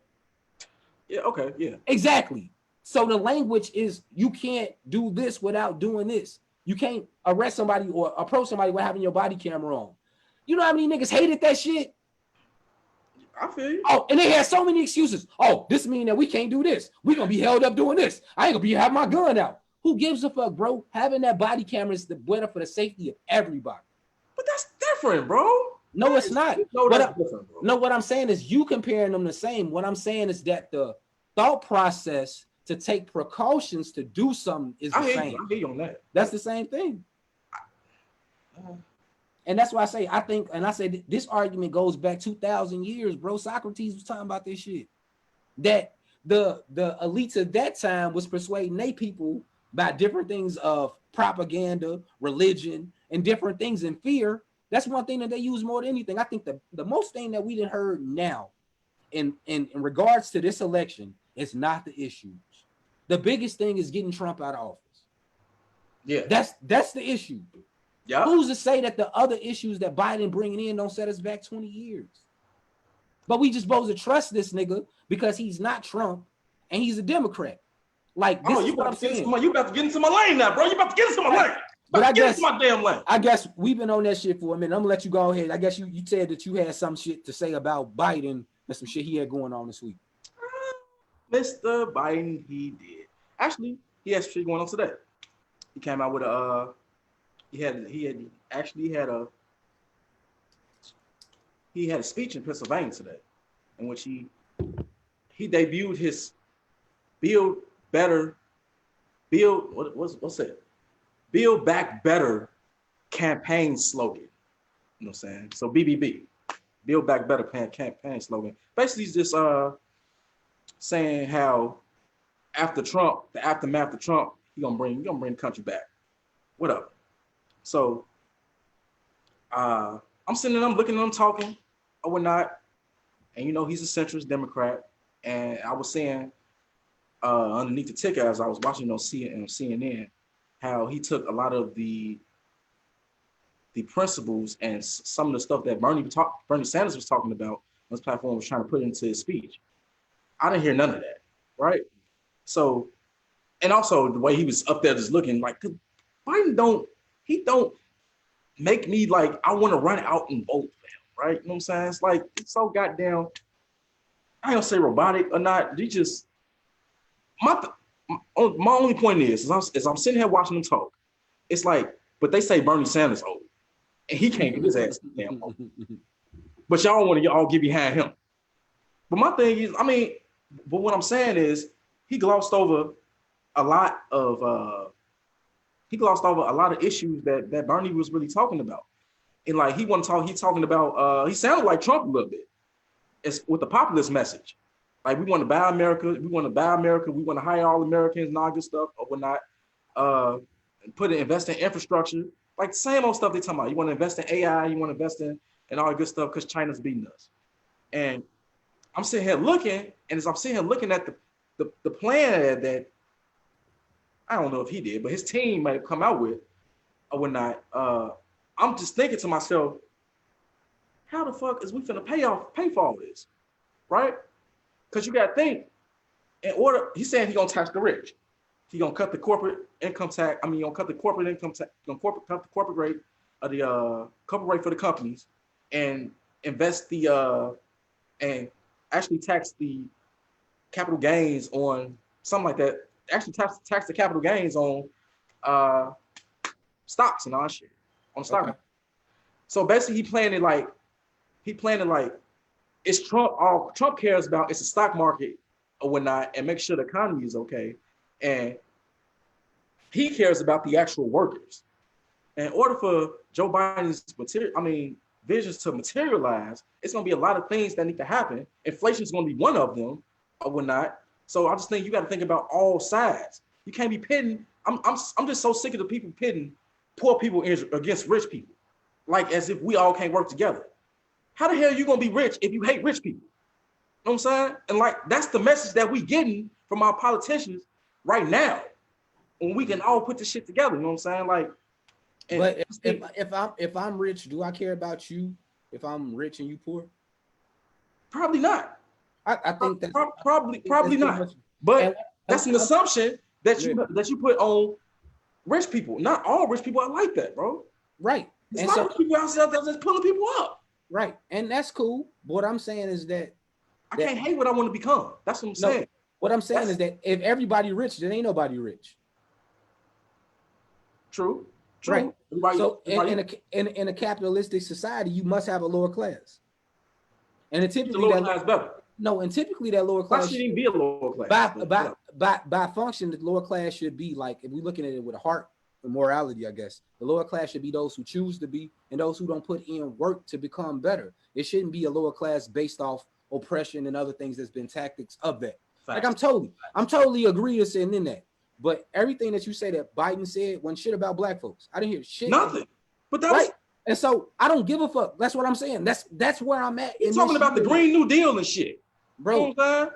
Yeah, okay, yeah. Exactly. So the language is you can't do this without doing this. You can't arrest somebody or approach somebody without having your body camera on. You know how many niggas hated that shit? I feel you. Oh, and they had so many excuses. Oh, this mean that we can't do this. We're gonna be held up doing this. I ain't gonna be having my gun out. Who gives a fuck, bro? Having that body camera is the better for the safety of everybody. But that's different, bro. No, it's not. No, that's different, bro. No, what I'm saying is you comparing them the same. What I'm saying is that the thought process to take precautions to do something is the same. I hear you on that. That's the same thing. And that's why I say, I think, and I say this argument goes back 2,000 years, bro. Socrates was talking about this shit. That the elites of that time was persuading they people by different things of propaganda, religion, and different things in fear. That's one thing that they use more than anything. I think the most thing that we done heard now in regards to this election is not the issues. The biggest thing is getting Trump out of office. Yeah. That's the issue. Yeah. Who's to say that the other issues that Biden bringing in don't set us back 20 years? But we just supposed to trust this nigga because he's not Trump and he's a Democrat. Like, this is what I'm saying. You about to get into my lane now, bro. You about to get into my lane. But I guess my damn lane. I guess we've been on that shit for a minute. I'm gonna let you go ahead. I guess you said that you had some shit to say about Biden and some shit he had going on this week. Mr. Biden, he did. Actually, he has shit going on today. He came out with a he had a speech in Pennsylvania today, in which he debuted his Build Back Better campaign slogan. You know what I'm saying? So BBB, Build Back Better campaign slogan. Basically, he's just saying how after Trump, the aftermath of Trump, he gonna bring the country back. Whatever. So I'm sitting there, I'm looking at him talking or whatnot, and you know he's a centrist Democrat. And I was saying underneath the ticker as I was watching on CNN, how he took a lot of the principles and some of the stuff that Bernie Sanders was talking about on his platform was trying to put into his speech. I didn't hear none of that, right? So, and also the way he was up there just looking like, Biden don't make me like, I want to run out and vote for him, right? You know what I'm saying? It's like, it's so goddamn, I ain't gonna say robotic or not. He just, my only point is I'm sitting here watching him talk. It's like, but they say Bernie Sanders old, and he can't get his ass damn old. But y'all want to all get behind him. But my thing is, but what I'm saying is he glossed over a lot of issues that Bernie was really talking about. And like he sounded like Trump a little bit. It's with the populist message. Like we want to buy America, we want to hire all Americans and all good stuff or whatnot. Invest in infrastructure, like the same old stuff they talking about. You want to invest in AI, you want to invest in all good stuff because China's beating us. And I'm sitting here looking, and as I'm sitting here looking at the plan that I don't know if he did, but his team might have come out with or whatnot. I'm just thinking to myself, how the fuck is we finna pay for all this, right? Because you gotta think, he's saying he's gonna tax the rich. He's gonna cut the corporate income tax. He's gonna cut the corporate income tax, cut the corporate rate of the corporate rate for the companies, and invest and actually tax the capital gains on something like that. Actually tax the capital gains on stocks and all that shit on the stock market. So basically, he planned it like it's Trump. All Trump cares about is the stock market or whatnot, and make sure the economy is okay. And he cares about the actual workers. In order for Joe Biden's visions to materialize, it's going to be a lot of things that need to happen. Inflation is going to be one of them or whatnot. So I just think you got to think about all sides. You can't be pitting. I'm just so sick of the people pitting poor people against rich people, like as if we all can't work together. How the hell are you going to be rich if you hate rich people? You know what I'm saying? And like, that's the message that we getting from our politicians right now. when we can all put this shit together. You know what I'm saying? Like, but if I'm rich, do I care about you? If I'm rich and you poor, probably not. I think that's probably not. much, but that's an assumption that you put on rich people. Not all rich people are like that, bro. Right. There's a lot of rich people out there that's just pulling people up. Right, and that's cool. But what I'm saying is that I can't hate what I want to become. That's what I'm saying. What I'm saying is that if everybody rich, then ain't nobody rich. True. Right. So in a capitalistic society, you must have a lower class. And typically lower class better. No, and typically that lower class shouldn't be a lower class. By function, the lower class should be like, if we're looking at it with a heart and morality, I guess the lower class should be those who choose to be and those who don't put in work to become better. It shouldn't be a lower class based off oppression and other things that's been tactics of that. Like I'm totally agreeing in that. But everything that you say that Biden said wasn't shit about black folks. I didn't hear shit. Nothing. But that was and so I don't give a fuck. That's what I'm saying. That's where I'm at. You're talking about the Green New Deal and shit. Bro,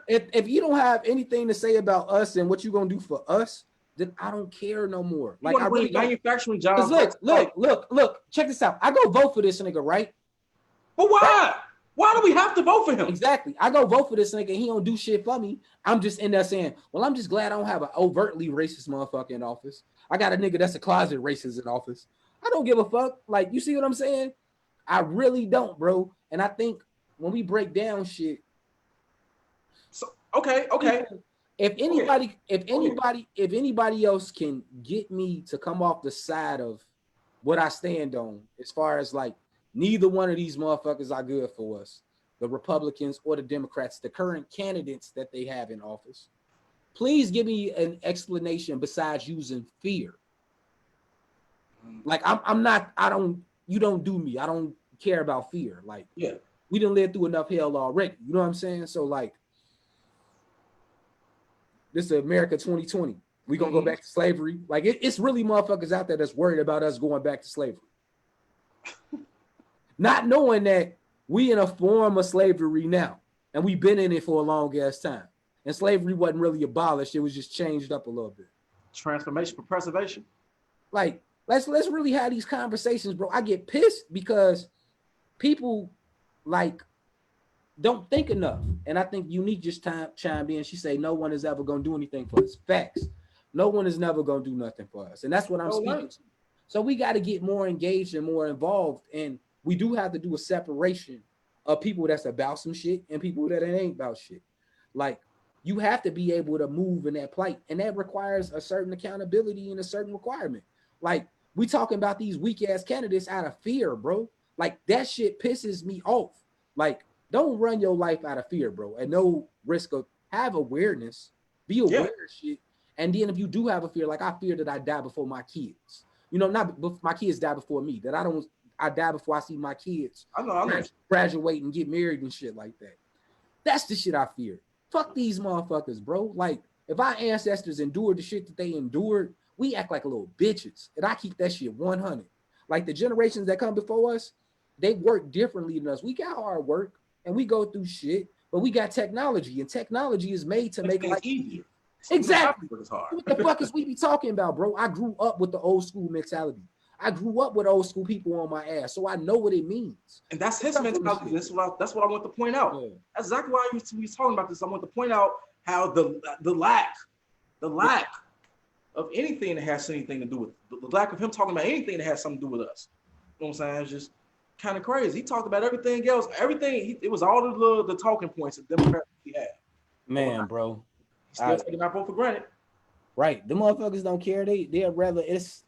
if you don't have anything to say about us and what you're gonna do for us, then I don't care no more. Like I really manufacturing jobs. Look, check this out. I go vote for this nigga, right? But why? Right? Why do we have to vote for him? Exactly. I go vote for this nigga and he don't do shit for me. I'm just in there saying, well, I'm just glad I don't have an overtly racist motherfucker in office. I got a nigga that's a closet racist in office. I don't give a fuck. Like, you see what I'm saying? I really don't, bro. And I think when we break down shit. So okay. If anybody else can get me to come off the side of what I stand on, as far as like neither one of these motherfuckers are good for us, the Republicans or the Democrats, the current candidates that they have in office, please give me an explanation besides using fear. Like you don't do me. I don't care about fear. Like, we done lived through enough hell already. You know what I'm saying? So like, this is America 2020. We gonna go back to slavery. Like it's really motherfuckers out there that's worried about us going back to slavery. Not knowing that we in a form of slavery now. And we've been in it for a long ass time. And slavery wasn't really abolished. It was just changed up a little bit. Transformation for preservation. Like, let's really have these conversations, bro. I get pissed because people like don't think enough. And I think Unique just chimed in. She say no one is ever gonna do anything for us. Facts. No one is never gonna do nothing for us. And that's what I'm speaking to. So we got to get more engaged and more involved. And we do have to do a separation of people that's about some shit and people that ain't about shit. Like, you have to be able to move in that plight. And that requires a certain accountability and a certain requirement. Like, we talking about these weak ass candidates out of fear, bro. Like, that shit pisses me off. Like, don't run your life out of fear, bro. At no risk of have awareness, be aware of shit. And then if you do have a fear, like I fear that I die before my kids. You know, not my kids die before me. That I die before I see my kids graduate and get married and shit like that. That's the shit I fear. Fuck these motherfuckers, bro. Like, if our ancestors endured the shit that they endured, we act like little bitches. And I keep that shit 100. Like, the generations that come before us, they work differently than us. We got hard work and we go through shit, but we got technology, and technology is made to make life easier. Exactly. What the fuck is we be talking about, bro? I grew up with the old school mentality. I grew up with old school people on my ass, so I know what it means. And that's his mentality. That's what I want to point out. Yeah. That's exactly why we was talking about this. I want to point out how the lack of anything that has anything to do with the lack of him talking about anything that has something to do with us. You know what I'm saying? It's just kind of crazy. He talked about everything else. It was all the talking points that Democrats had. Man, bro. Still taking our vote for granted. Right. The motherfuckers don't care. They're rather, it's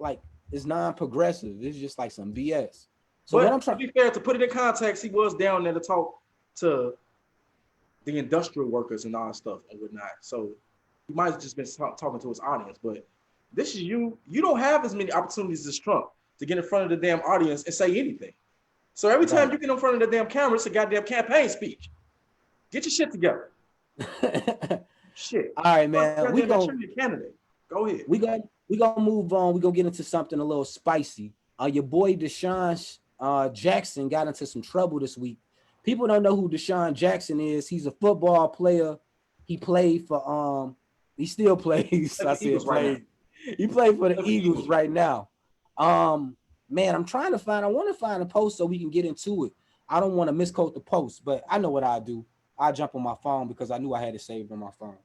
non-progressive. It's just like some BS. So but what I'm trying to be fair, to put it in context, he was down there to talk to the industrial workers and all that stuff and whatnot. So he might have just been talking to his audience. But this is you. You don't have as many opportunities as Trump to get in front of the damn audience and say anything. So every time you get in front of the damn camera, it's a goddamn campaign speech. Get your shit together. Shit. All right, man. We gonna candidate. Go ahead. We gonna move on. We gonna get into something a little spicy. Your boy Desean Jackson got into some trouble this week. People don't know who Desean Jackson is. He's a football player. He played for he still plays. I said played. He played for the Eagles right now. Man, I'm trying to find. I want to find a post so we can get into it. I don't want to misquote the post, but I know what I do. I jump on my phone because I knew I had it saved on my phone.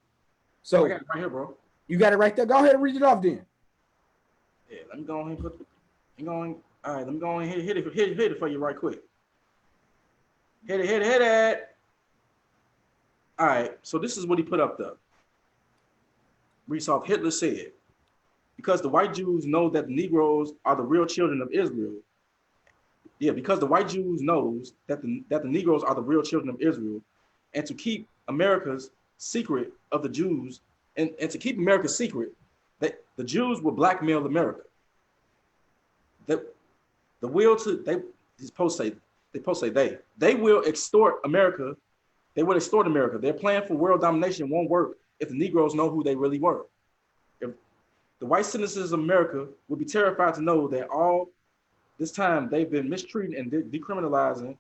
So I got it right here, bro. You got it right there. Go ahead and read it off then. Yeah, let me go ahead and put. All right, let me go ahead and hit it for you right quick. Hit it. All right, so this is what he put up there. Reads off. Hitler said, because the white Jews know that the Negroes are the real children of Israel. Yeah, because the white Jews knows that the Negroes are the real children of Israel, and to keep America's secret of the Jews, and to keep America's secret, that the Jews will blackmail America. They will extort America. They will extort America. Their plan for world domination won't work if the Negroes know who they really were. If the white citizens of America would be terrified to know that all this time they've been mistreating and decriminalizing.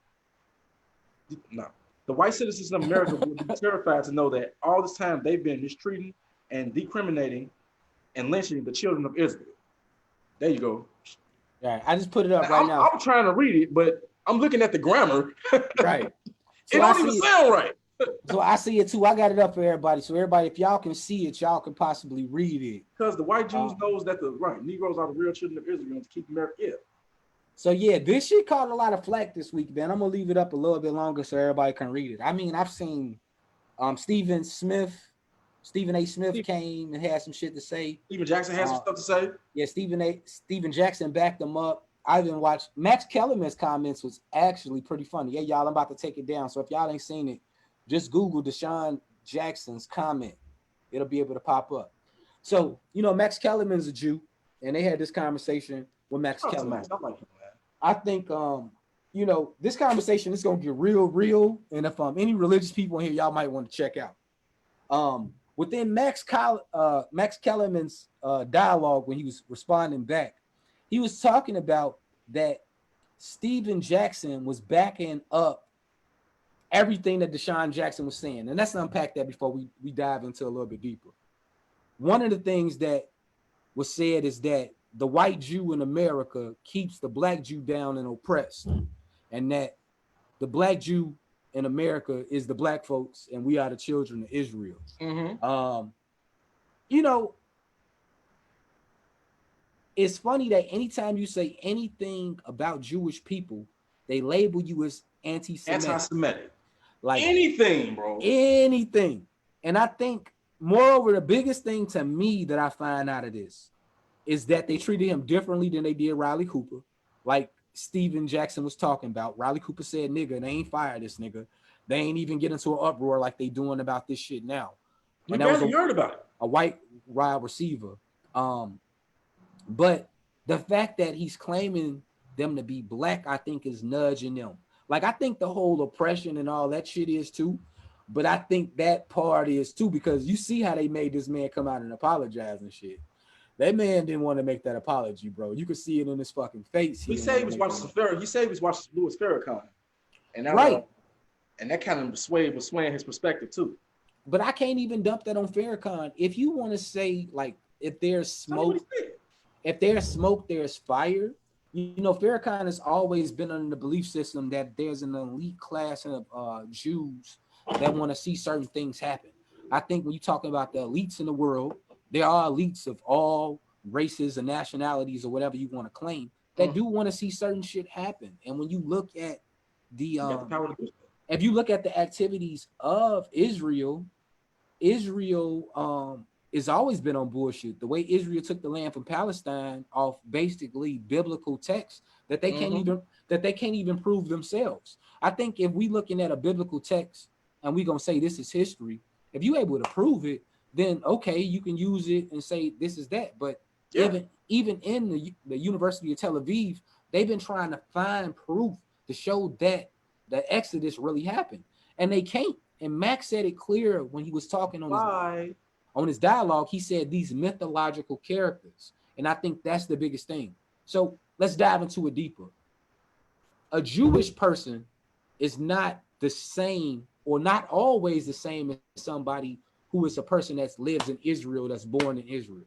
No, the white citizens of America would be terrified to know that all this time they've been mistreating and decriminating and lynching the children of Israel. There you go. Right, I just put it up right now. I'm trying to read it, but I'm looking at the grammar. Right. So it don't even sound right. So I see it too. I got it up for everybody. So everybody, if y'all can see it, y'all can possibly read it. Because the white Jews knows that the Negroes are the real children of Israel to keep America. Yeah. So yeah, this shit caught a lot of flack this week, man. I'm gonna leave it up a little bit longer so everybody can read it. I mean, I've seen Stephen A. Smith came and had some shit to say. Stephen Jackson has some stuff to say. Yeah, Stephen Jackson backed him up. I even watched Max Kellerman's comments was actually pretty funny. Yeah, y'all, I'm about to take it down. So if y'all ain't seen it, just Google Desean Jackson's comment. It'll be able to pop up. So, Max Kellerman's a Jew, and they had this conversation with Max Kellerman. I think, this conversation is going to get real. And if any religious people in here, y'all might want to check out. Within Max Kellerman's dialogue, when he was responding back, he was talking about that Stephen Jackson was backing up everything that Desean Jackson was saying. And let's unpack that before we dive into a little bit deeper. One of the things that was said is that the white Jew in America keeps the black Jew down and oppressed, and that the black Jew in America is the black folks, and we are the children of Israel. Mm-hmm. It's funny that anytime you say anything about Jewish people, they label you as anti-Semitic. Like anything, bro. Anything. And I think, moreover, the biggest thing to me that I find out of this is that they treated him differently than they did Riley Cooper. Like Stephen Jackson was talking about. Riley Cooper said, nigga, they ain't fired this nigga. They ain't even get into an uproar like they doing about this shit now. You barely heard about it. A white wide receiver. But the fact that he's claiming them to be black, I think is nudging them. Like, I think the whole oppression and all that shit is too, but I think that part is too, because you see how they made this man come out and apologize and shit. That man didn't want to make that apology, bro. You could see it in his fucking face. He said he was watching Louis Farrakhan. And that and that kind of was swaying his perspective too. But I can't even dump that on Farrakhan. If you want to say, like, if there's smoke, there's fire. Farrakhan has always been under the belief system that there's an elite class of Jews that want to see certain things happen. I think when you're talking about the elites in the world, there are elites of all races and nationalities or whatever you want to claim that do want to see certain shit happen. And when you look at if you look at the activities of Israel has always been on bullshit. The way Israel took the land from Palestine off basically biblical texts that they can't even prove themselves. I think if we looking at a biblical text and we gonna say this is history, if you able to prove it, then okay, you can use it and say this is that. But even in the University of Tel Aviv, they've been trying to find proof to show that the Exodus really happened, and they can't. And Max said it clear when he was talking on his dialogue. He said these mythological characters, and I think that's the biggest thing. So let's dive into it deeper. A Jewish person is not the same, or not always the same, as somebody who is a person that lives in Israel, that's born in Israel.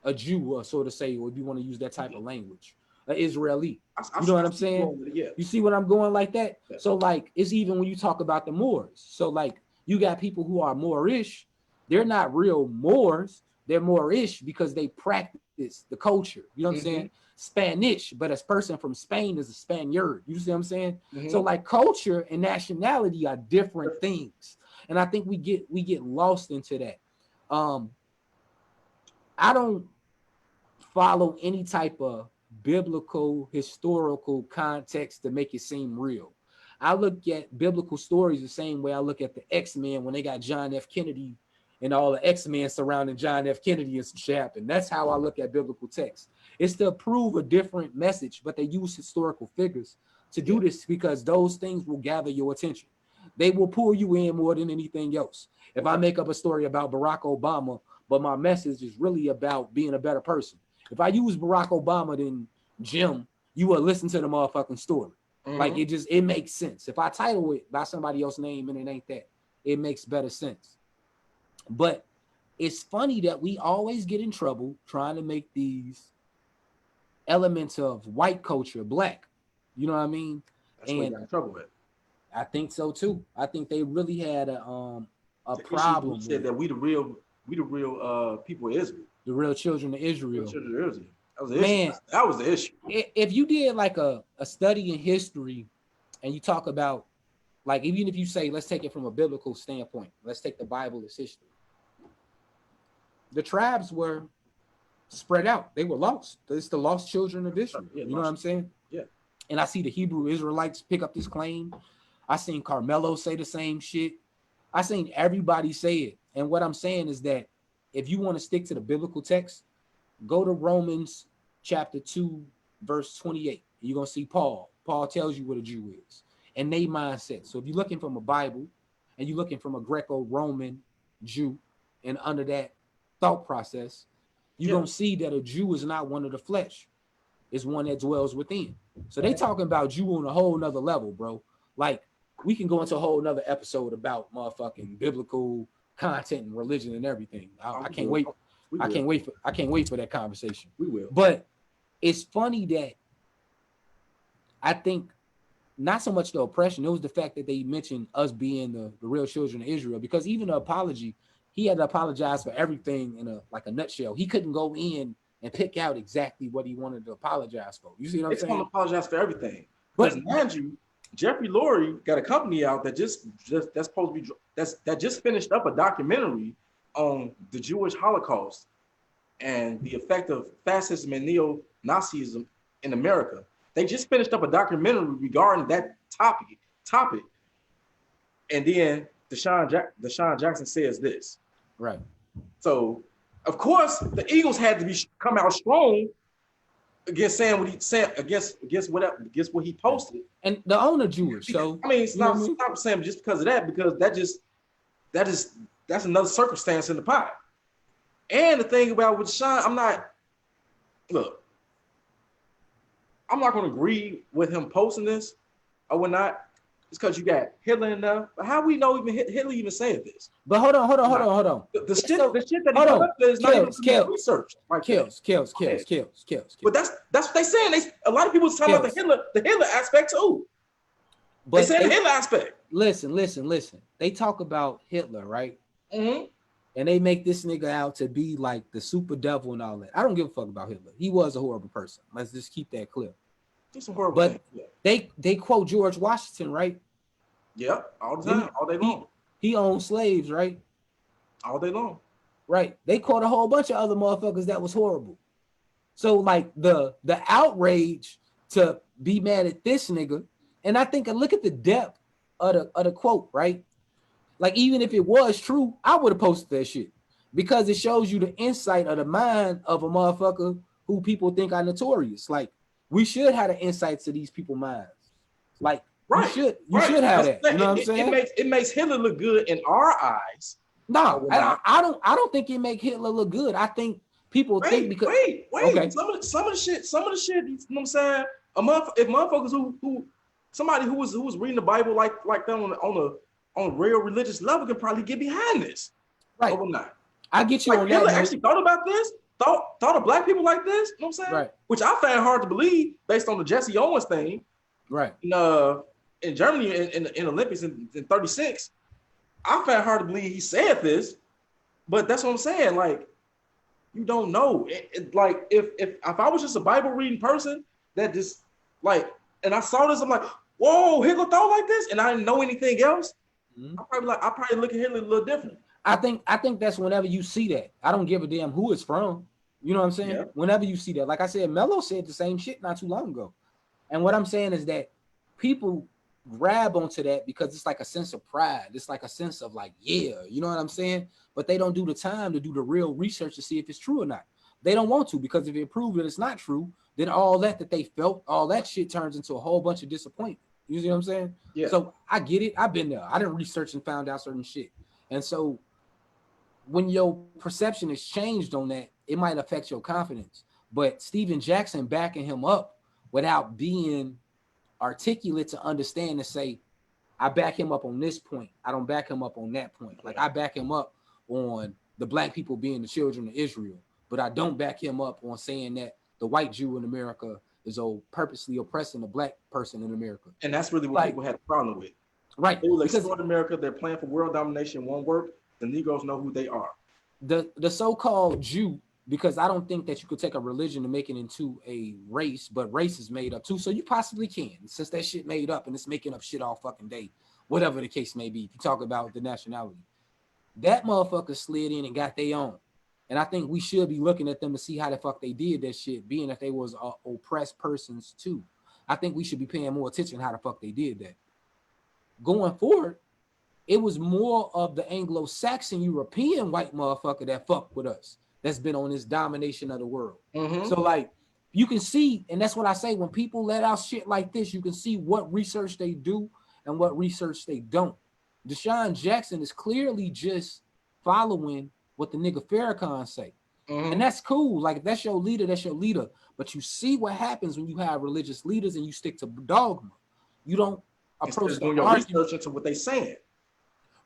a Jew, or so to say, or if you want to use that type of language, an Israeli. You know what I'm saying? Yeah. You see what I'm going like that? Yeah. So like, it's even when you talk about the Moors. So like, you got people who are Moorish. They're not real Moors. They're Moorish because they practice the culture. You know what I'm saying? Spanish, but a person from Spain is a Spaniard. You see what I'm saying? So like, culture and nationality are different things, and I think we get lost into that. I don't follow any type of biblical historical context to make it seem real. I look at biblical stories the same way I look at the X-Men when they got John F. Kennedy and all the X-Men surrounding John F. Kennedy and some shit happened. That's how I look at biblical text. It's to prove a different message, but they use historical figures to do this because those things will gather your attention. They will pull you in more than anything else. If I make up a story about Barack Obama, but my message is really about being a better person, if I use Barack Obama, then Jim, you will listen to the motherfucking story. Like, it makes sense. If I title it by somebody else's name and it ain't that, it makes better sense. But it's funny that we always get in trouble trying to make these elements of white culture black. You know what I mean? That's what you got in trouble with. I think so too. I think they really had a problem. You said that we the real people of Israel. The real children of Israel. Children of Israel. That was the issue. That was the issue. If you did like a study in history and you talk about, like, even if you say, let's take it from a biblical standpoint, let's take the Bible as history. The tribes were spread out. They were lost. It's the lost children of Israel. You know what I'm saying? Yeah. And I see the Hebrew Israelites pick up this claim. I seen Carmelo say the same shit. I seen everybody say it. And what I'm saying is that if you want to stick to the biblical text, go to Romans chapter 2, verse 28. You're going to see Paul. Paul tells you what a Jew is and they mindset. So if you're looking from a Bible and you're looking from a Greco-Roman Jew, and under that thought process, you're going to see that a Jew is not one of the flesh. It's one that dwells within. So they talking about Jew on a whole nother level, bro. Like, we can go into a whole nother episode about motherfucking biblical content and religion and everything. I can't wait. I can't wait for that conversation. We will. But it's funny that I think not so much the oppression, it was the fact that they mentioned us being the real children of Israel, because even the apology, he had to apologize for everything in a nutshell. He couldn't go in and pick out exactly what he wanted to apologize for. You see what I'm saying? He's going to apologize for everything. But mind you, Jeffrey Lurie got a company out that that's supposed to be that just finished up a documentary on the Jewish Holocaust and the effect of fascism and neo-Nazism in America. They just finished up a documentary regarding that topic. And then Deshaun Jackson says this. Right. So, of course, the Eagles had to come out strong against saying what he said, against what he posted. And the owner Jewish. So I mean, stop saying just because of that, because that's another circumstance in the pot. And the thing about with Deshaun, I'm not going to agree with him posting this or whatnot. It's because you got Hitler in there. But how we know even Hitler even said this? But hold on. The shit that he put up there is not even researched. Kills. But that's what they saying. A lot of people talking about the Hitler aspect too. But they said the Hitler aspect. Listen. They talk about Hitler, right? Mm-hmm. And they make this nigga out to be like the super devil and all that. I don't give a fuck about Hitler. He was a horrible person. Let's just keep that clear. It's a horrible but thing. They quote George Washington, right? Yeah, all the time, all day long. He owned slaves, right? All day long. Right. They quote a whole bunch of other motherfuckers that was horrible. So like the outrage to be mad at this nigga, and I think look at the depth of the quote, right? Like, even if it was true, I would have posted that shit because it shows you the insight of the mind of a motherfucker who people think are notorious. Like, we should have the insights to these people's minds. Like, you should have that. You know what I'm saying? It makes Hitler look good in our eyes. No, I don't think it make Hitler look good. I think people think because okay. Some of the shit, you know what I'm saying? If motherfuckers who somebody who was reading the Bible like that on a real religious level can probably get behind this. Right. Overnight. I get you on Hitler that. Actually thought about this. thought of black people like this. You know what I'm saying? Right. Which I found hard to believe based on the Jesse Owens thing. Right. In Germany in Olympics in 36, I found hard to believe he said this. But that's what I'm saying. Like, you don't know. Like, if I was just a Bible reading person that just like, and I saw this, I'm like, whoa, Hitler thought like this, and I didn't know anything else. I probably look at Hitler a little different. I think that's whenever you see that. I don't give a damn who it's from. You know what I'm saying? Yeah. Whenever you see that, like I said, Mello said the same shit not too long ago. And what I'm saying is that people grab onto that because it's like a sense of pride. It's like a sense of like, yeah, you know what I'm saying? But they don't do the time to do the real research to see if it's true or not. They don't want to, because if it proves that it's not true, then all that they felt, all that shit turns into a whole bunch of disappointment. You see what I'm saying? Yeah. So I get it. I've been there. I didn't research and found out certain shit. And so when your perception is changed on that, it might affect your confidence. But Steven Jackson backing him up without being articulate to understand and say, I back him up on this point. I don't back him up on that point. Like, I back him up on the black people being the children of Israel, but I don't back him up on saying that the white Jew in America is purposely oppressing the black person in America. And that's really what people had a problem with. Right. They will exploit America. They're playing for world domination. Won't work. The Negroes know who they are. The so-called Jew, because I don't think that you could take a religion and make it into a race, but race is made up too. So you possibly can, since that shit made up and it's making up shit all fucking day, whatever the case may be. If you talk about the nationality, that motherfucker slid in and got their own. And I think we should be looking at them to see how the fuck they did that shit, being that they was oppressed persons too. I think we should be paying more attention to how the fuck they did that. Going forward, it was more of the Anglo-Saxon European white motherfucker that fucked with us, that's been on this domination of the world. So like, you can see, and that's what I say, when people let out shit like this, you can see what research they do and what research they don't. Desean Jackson is clearly just following what the nigga Farrakhan say. And that's cool. Like, if that's your leader, that's your leader. But you see what happens when you have religious leaders and you stick to dogma. You don't approach the your argument research into what they saying.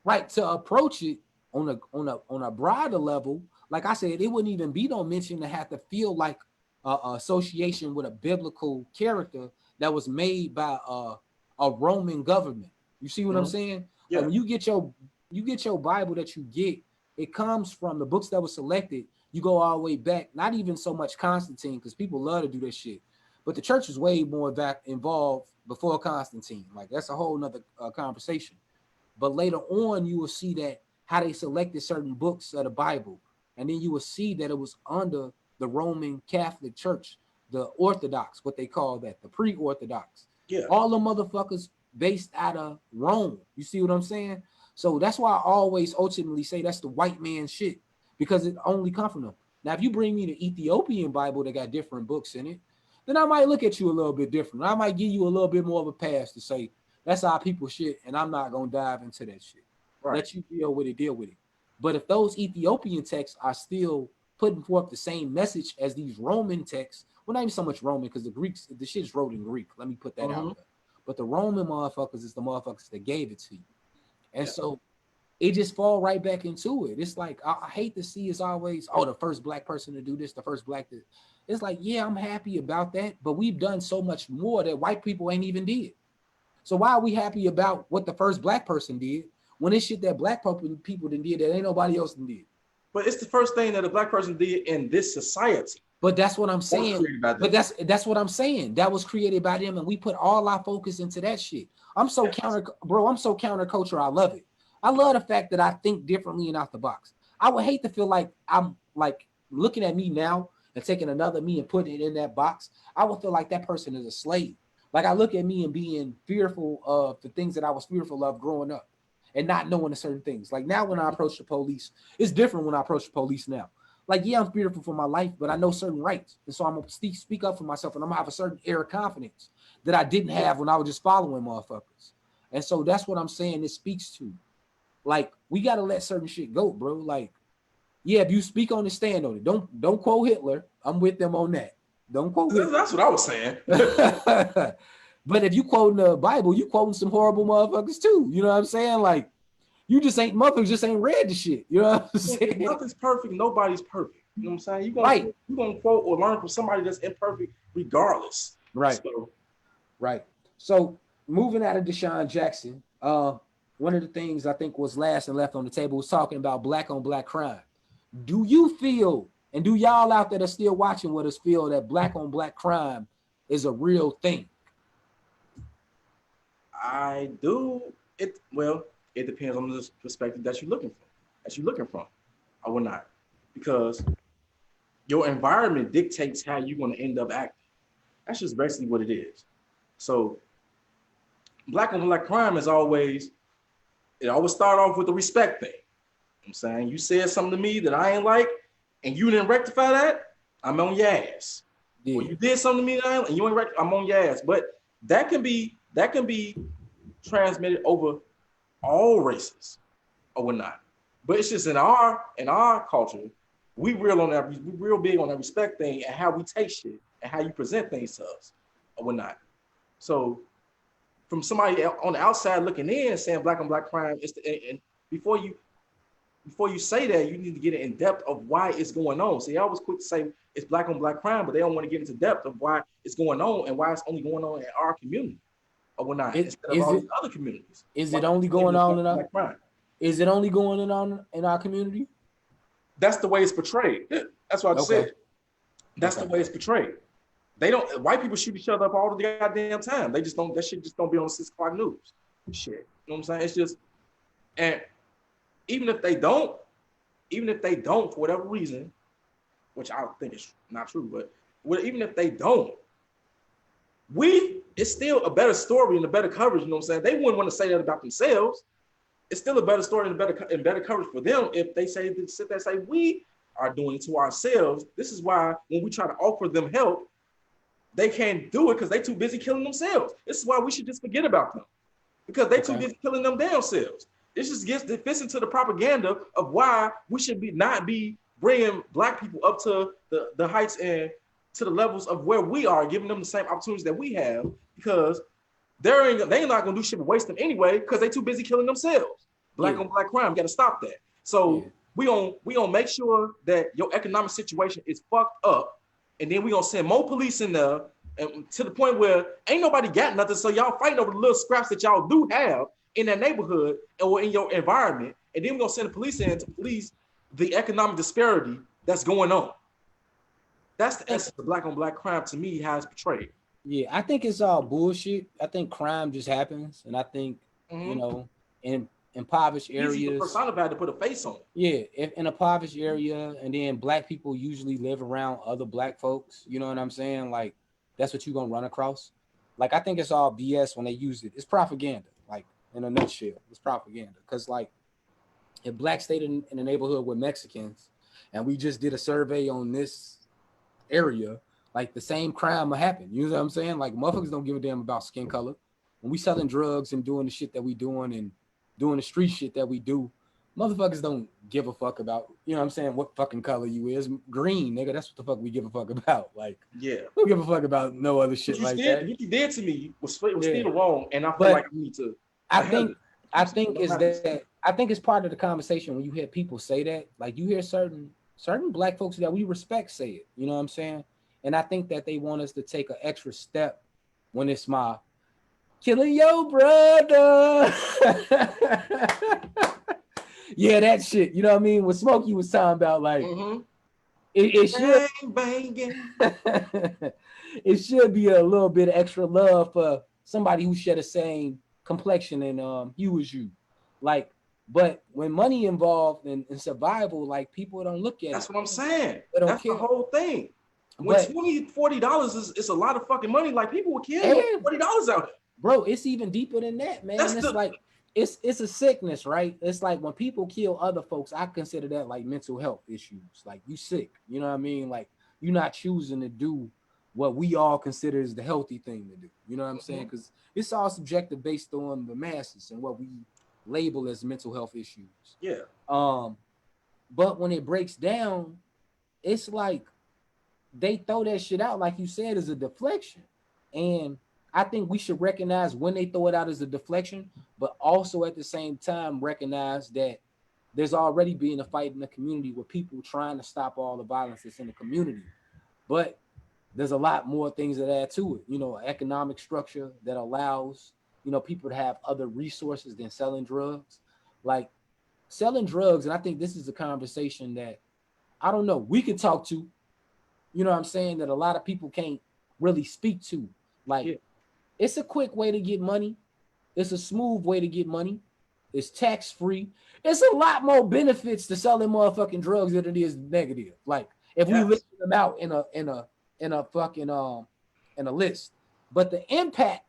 Right, to approach it on a broader level. Like I said, it wouldn't even be no mention to have to feel like association with a biblical character that was made by a Roman government. You see what I'm saying? Yeah. Like, when you get your Bible that you get, it comes from the books that were selected. You go all the way back, not even so much Constantine, because people love to do that shit, but the church was way more involved before Constantine. Like, that's a whole nother conversation. But later on, you will see that how they selected certain books of the Bible. And then you will see that it was under the Roman Catholic Church, the Orthodox, what they call that, the pre-Orthodox. Yeah. All the motherfuckers based out of Rome. You see what I'm saying? So that's why I always ultimately say that's the white man shit, because it only comes from them. Now, if you bring me the Ethiopian Bible that got different books in it, then I might look at you a little bit different. I might give you a little bit more of a pass to say, that's our people shit, and I'm not going to dive into that shit. Right. Let you deal with it. But if those Ethiopian texts are still putting forth the same message as these Roman texts, well, not even so much Roman, because the shit is wrote in Greek. Let me put that out there. But the Roman motherfuckers is the motherfuckers that gave it to you. And so it just fall right back into it. It's like, I hate to see it's always, the first black person to do this, the first black to. It's like, yeah, I'm happy about that, but we've done so much more that white people ain't even did. So why are we happy about what the first black person did when it's shit that black people done did that ain't nobody else done did? But it's the first thing that a black person did in this society. But that's what I'm saying. But that's what I'm saying. That was created by them, and we put all our focus into that shit. I'm so counterculture. I love it. I love the fact that I think differently and out the box. I would hate to feel like I'm like looking at me now and taking another me and putting it in that box. I would feel like that person is a slave. Like, I look at me and being fearful of the things that I was fearful of growing up and not knowing the certain things. Like, now when I approach the police, it's different when I approach the police now. Like, yeah, I'm fearful for my life, but I know certain rights. And so I'm going to speak up for myself, and I'm going to have a certain air of confidence that I didn't have when I was just following motherfuckers. And so that's what I'm saying it speaks to. Like, we got to let certain shit go, bro. Like, yeah, if you speak on the stand on it, don't quote Hitler. I'm with them on that. Don't quote Hitler. That's what I was saying. But if you quoting the Bible, you quoting some horrible motherfuckers too. You know what I'm saying? Like, you just ain't read the shit. You know what I'm saying? Nothing's perfect. Nobody's perfect. You know what I'm saying? Right. You're gonna quote or learn from somebody that's imperfect regardless. Right. So, Right. So moving out of Deshaun Jackson, one of the things I think was last and left on the table was talking about black on black crime. Do you feel, and do y'all out there that are still watching with us feel that black on black crime is a real thing? I do it. Well, it depends on the perspective that you're looking for. I would not, because your environment dictates how you're going to end up acting. That's just basically what it is. So, black on black crime is always start off with the respect thing. I'm saying, you said something to me that I ain't like, and you didn't rectify that, I'm on your ass. Yeah. Or you did something to me that I ain't, and you ain't rectify, I'm on your ass. But that can be transmitted over all races or whatnot. But it's just in our culture, we real big on that respect thing and how we take shit and how you present things to us or whatnot. So from somebody on the outside looking in saying black on black crime, and before you say that, you need to get in depth of why it's going on. See, I was quick to say it's black on black crime, but they don't want to get into depth of why it's going on and why it's only going on in our community or whatnot instead of all these other communities. Is it only going on in our crime? Is it only going on in our community? That's the way it's portrayed. That's what I said. That's the way it's portrayed. White people shoot each other up all the goddamn time. They just don't, that shit just don't be on 6 o'clock news. Shit. You know what I'm saying? It's just, and even if they don't, for whatever reason, which I think is not true, but even if they don't, it's still a better story and a better coverage, you know what I'm saying? They wouldn't want to say that about themselves. It's still a better story and better coverage for them if they sit there and say, we are doing it to ourselves. This is why when we try to offer them help, they can't do it because they're too busy killing themselves. This is why we should just forget about them because they're too busy killing them damn selves. This just fits into the propaganda of why we should not be bringing black people up to the heights and to the levels of where we are, giving them the same opportunities that we have, because they ain't not gonna do shit but waste them anyway because they too busy killing themselves. Black on black crime, got to stop that. So we gonna make sure that your economic situation is fucked up, and then we gonna send more police in there, and to the point where ain't nobody got nothing, so y'all fighting over the little scraps that y'all do have in that neighborhood or in your environment, and then we're gonna send the police in to police the economic disparity that's going on. That's the essence of black on black crime to me, how it's portrayed. Yeah, I think it's all bullshit. I think crime just happens, and I think you know, in impoverished areas, personified to put a face on it. Yeah, if in a impoverished area, and then black people usually live around other black folks. You know what I'm saying? Like that's what you're gonna run across. Like I think it's all BS when they use it. It's propaganda. Like in a nutshell, it's propaganda. Because like if black stayed in a neighborhood with Mexicans, and we just did a survey on this area, like the same crime will happen. You know what I'm saying? Like motherfuckers don't give a damn about skin color. When we selling drugs and doing the shit that we doing and doing the street shit that we do, motherfuckers don't give a fuck about, you know what I'm saying, what fucking color you is. Green, nigga, that's what the fuck we give a fuck about. Like, yeah, we don't give a fuck about no other shit like that. What you did to me was still wrong, and I feel like I need to. I think it's part of the conversation when you hear people say that. Like you hear certain black folks that we respect say it, you know what I'm saying? And I think that they want us to take an extra step when it's my killing your brother. Yeah, that shit. You know what I mean? What Smokey was talking about, like it should it should be a little bit of extra love for somebody who share the same complexion and hue as you. Like, but when money involved in survival, like people don't look at it. That's what I'm saying. That's the whole thing. When $20-$40 is a lot of fucking money, like people would kill $40 out here. Bro, it's even deeper than that, man. It's a sickness, right? It's like when people kill other folks, I consider that like mental health issues. Like you sick, you know what I mean? Like you're not choosing to do what we all consider is the healthy thing to do. You know what I'm saying? Because it's all subjective based on the masses and what we label as mental health issues. Yeah. But when it breaks down, it's like they throw that shit out, like you said, as a deflection. And I think we should recognize when they throw it out as a deflection, but also at the same time recognize that there's already been a fight in the community with people trying to stop all the violence that's in the community. But there's a lot more things that add to it. You know, economic structure that allows, you know, people to have other resources than selling drugs. Like selling drugs, and I think this is a conversation that, I don't know, we could talk to, you know what I'm saying, that a lot of people can't really speak to. Like, it's a quick way to get money. It's a smooth way to get money. It's tax-free. It's a lot more benefits to selling motherfucking drugs than it is negative. Like, if we list them out in a list. But the impact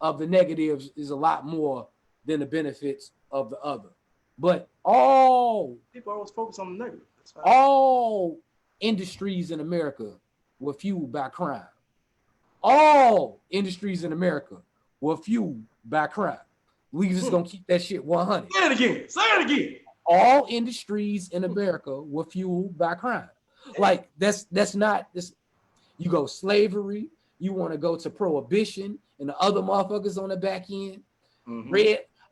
of the negatives is a lot more than the benefits of the other. But all people always focus on the negative. All industries in America were fueled by crime. All industries in America were fueled by crime. We just gonna keep that shit 100. Say it again. Say it again. All industries in America were fueled by crime. Like that's not this. You go slavery. You want to go to prohibition and the other motherfuckers on the back end.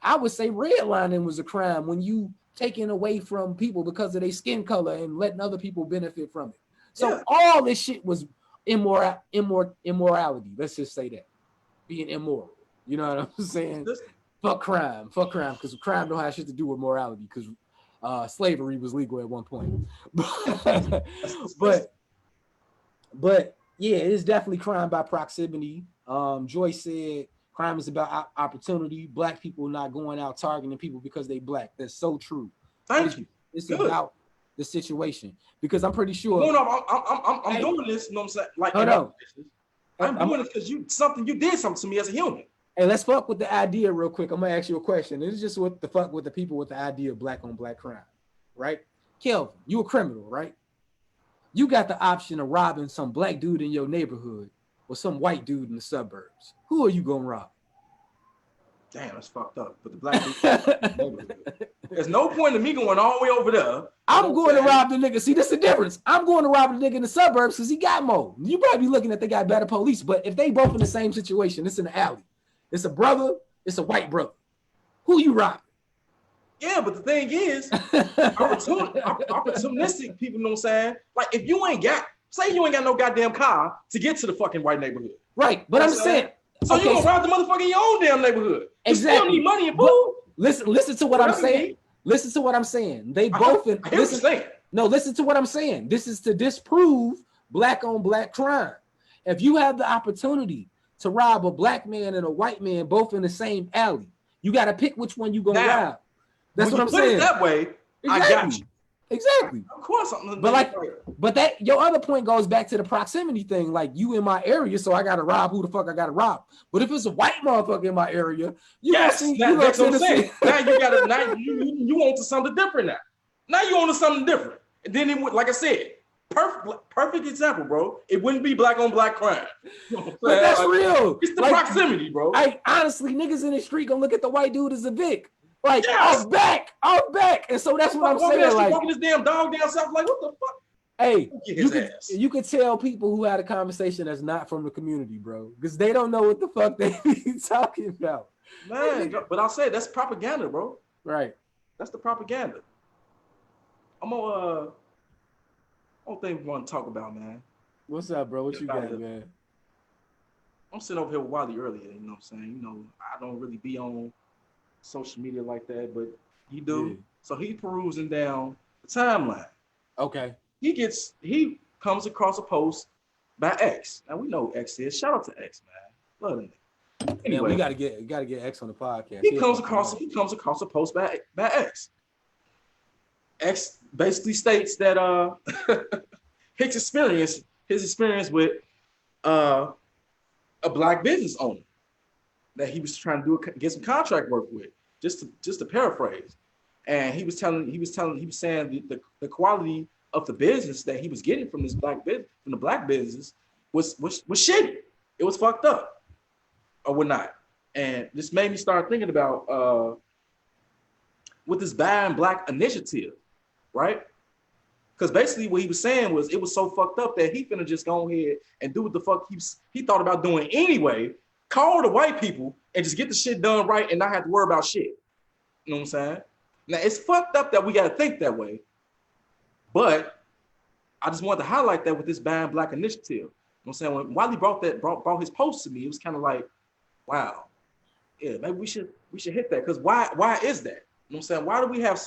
I would say redlining was a crime when you taking away from people because of their skin color and letting other people benefit from it. So all this shit was immorality. Let's just say that. Being immoral. You know what I'm saying? Fuck crime. Fuck crime. Because crime don't have shit to do with morality. Because slavery was legal at one point. but yeah, it is definitely crime by proximity. Joyce said crime is about opportunity. Black people not going out targeting people because they black. That's so true. Thank you. It's about the situation, because I'm pretty sure. I'm doing this. You know what I'm saying? Like, I'm doing it because you did something to me as a human. Hey, let's fuck with the idea real quick. I'm gonna ask you a question. It's just what the fuck with the people with the idea of black on black crime, right? Kelvin, you a criminal, right? You got the option of robbing some black dude in your neighborhood or some white dude in the suburbs. Who are you gonna rob? Damn, that's fucked up. But the black dude, there's no point in me going all the way over there. I'm going to rob the nigga. See, this is the difference. I'm going to rob the nigga in the suburbs because he got more. You probably be looking at they got better police, but if they both in the same situation, it's in the alley. It's a brother. It's a white brother. Who you robbing? Yeah, but the thing is, opportunistic people, you know what I'm saying? Like, if you ain't got, say you ain't got no goddamn car to get to the fucking white neighborhood. Right, but I'm saying. So you gonna rob the motherfucker in your own damn neighborhood. Exactly. You still need money and food. Listen to what I'm saying. Listen to what I'm saying. They both listen to what I'm saying. This is to disprove black on black crime. If you have the opportunity to rob a black man and a white man both in the same alley, you got to pick which one you gonna rob. That's what I'm saying. Put it that way, exactly. I got you. Exactly. Of course, but that your other point goes back to the proximity thing. Like, you in my area, so I gotta rob who the fuck I gotta rob. But if it's a white motherfucker in my area, that's what I'm saying. Now you gotta you want to something different now. Now you want to something different. And then it would, like I said, perfect example, bro. It wouldn't be black on black crime. But that's real. It's the proximity, bro. Honestly, niggas in the street gonna look at the white dude as a Vic. Like, off back. And so that's what I'm saying. Like, walking this damn dog down south, like, what the fuck? Hey, you could tell people who had a conversation that's not from the community, bro, because they don't know what the fuck they be talking about. Man, but I'll say that's propaganda, bro. Right. That's the propaganda. I don't think we want to talk about, man. What's up, bro? What you got, man? I'm sitting over here with Wally earlier, you know what I'm saying? You know, I don't really be on social media like that, but he do. Yeah. So he perusing down the timeline. Okay. He comes across a post by X. Now we know who X is. Shout out to X, man. Love him. Anyway, we gotta get X on the podcast. He comes across a post by X. X basically states that his experience with a black business owner that he was trying to get some contract work with, just to paraphrase. And he was saying the quality of the business that he was getting from the black business was shitty. It was fucked up or whatnot. And this made me start thinking about with this Buying Black initiative, right? Because basically what he was saying was it was so fucked up that he finna just go ahead and do what the fuck he thought about doing anyway. Call the white people and just get the shit done right and not have to worry about shit. You know what I'm saying? Now it's fucked up that we gotta think that way, but I just wanted to highlight that with this Buying Black initiative. You know what I'm saying? When Wiley brought his post to me, it was kind of like, wow, yeah, maybe we should hit that. Because why is that? You know what I'm saying? Why do we have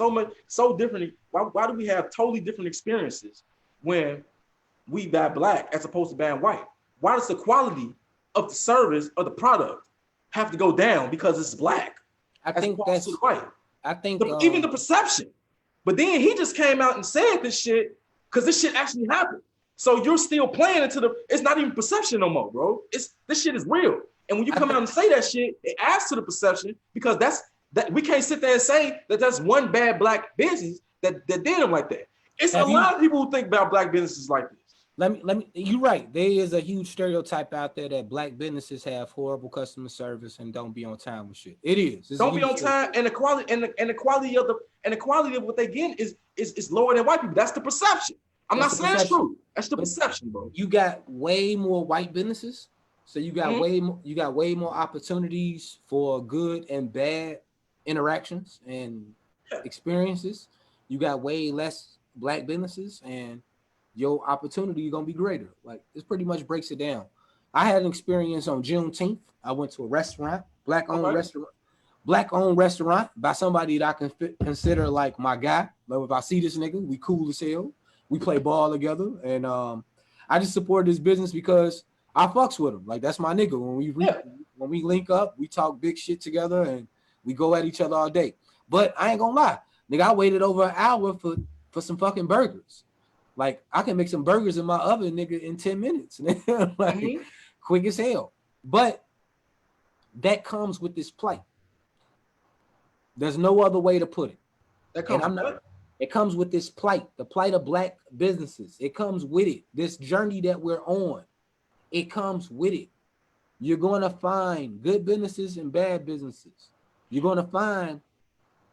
why do we have totally different experiences when we buy black as opposed to buying white? Why does the quality of the service or the product have to go down because it's black? I think that's white. I think Even the perception. But then he just came out and said this shit because this shit actually happened. So you're still playing into it's not even perception no more, bro. This shit is real. And when you come out and say that shit, it adds to the perception because that we can't sit there and say that that's one bad black business that did them like that. It's a lot of people who think about black businesses like this. Let me. You're right. There is a huge stereotype out there that black businesses have horrible customer service and don't be on time with shit. It is. Don't be on time, and the quality and the quality of what they get is lower than white people. That's the perception. I'm not saying it's true. That's the perception, bro. You got way more white businesses, so you got way more opportunities for good and bad interactions and experiences. You got way less black businesses, and your opportunity is gonna be greater. Like, this pretty much breaks it down. I had an experience on Juneteenth. I went to a restaurant, black-owned restaurant by somebody that I can consider like my guy. Like, if I see this nigga, we cool as hell. We play ball together, and I just support this business because I fucks with him. Like, that's my nigga. When we link up, we talk big shit together, and we go at each other all day. But I ain't gonna lie, nigga, I waited over an hour for some fucking burgers. Like, I can make some burgers in my oven, nigga, in 10 minutes. Like, quick as hell. But that comes with this plight. There's no other way to put it. It comes with this plight, the plight of black businesses. It comes with it. This journey that we're on, it comes with it. You're going to find good businesses and bad businesses. You're going to find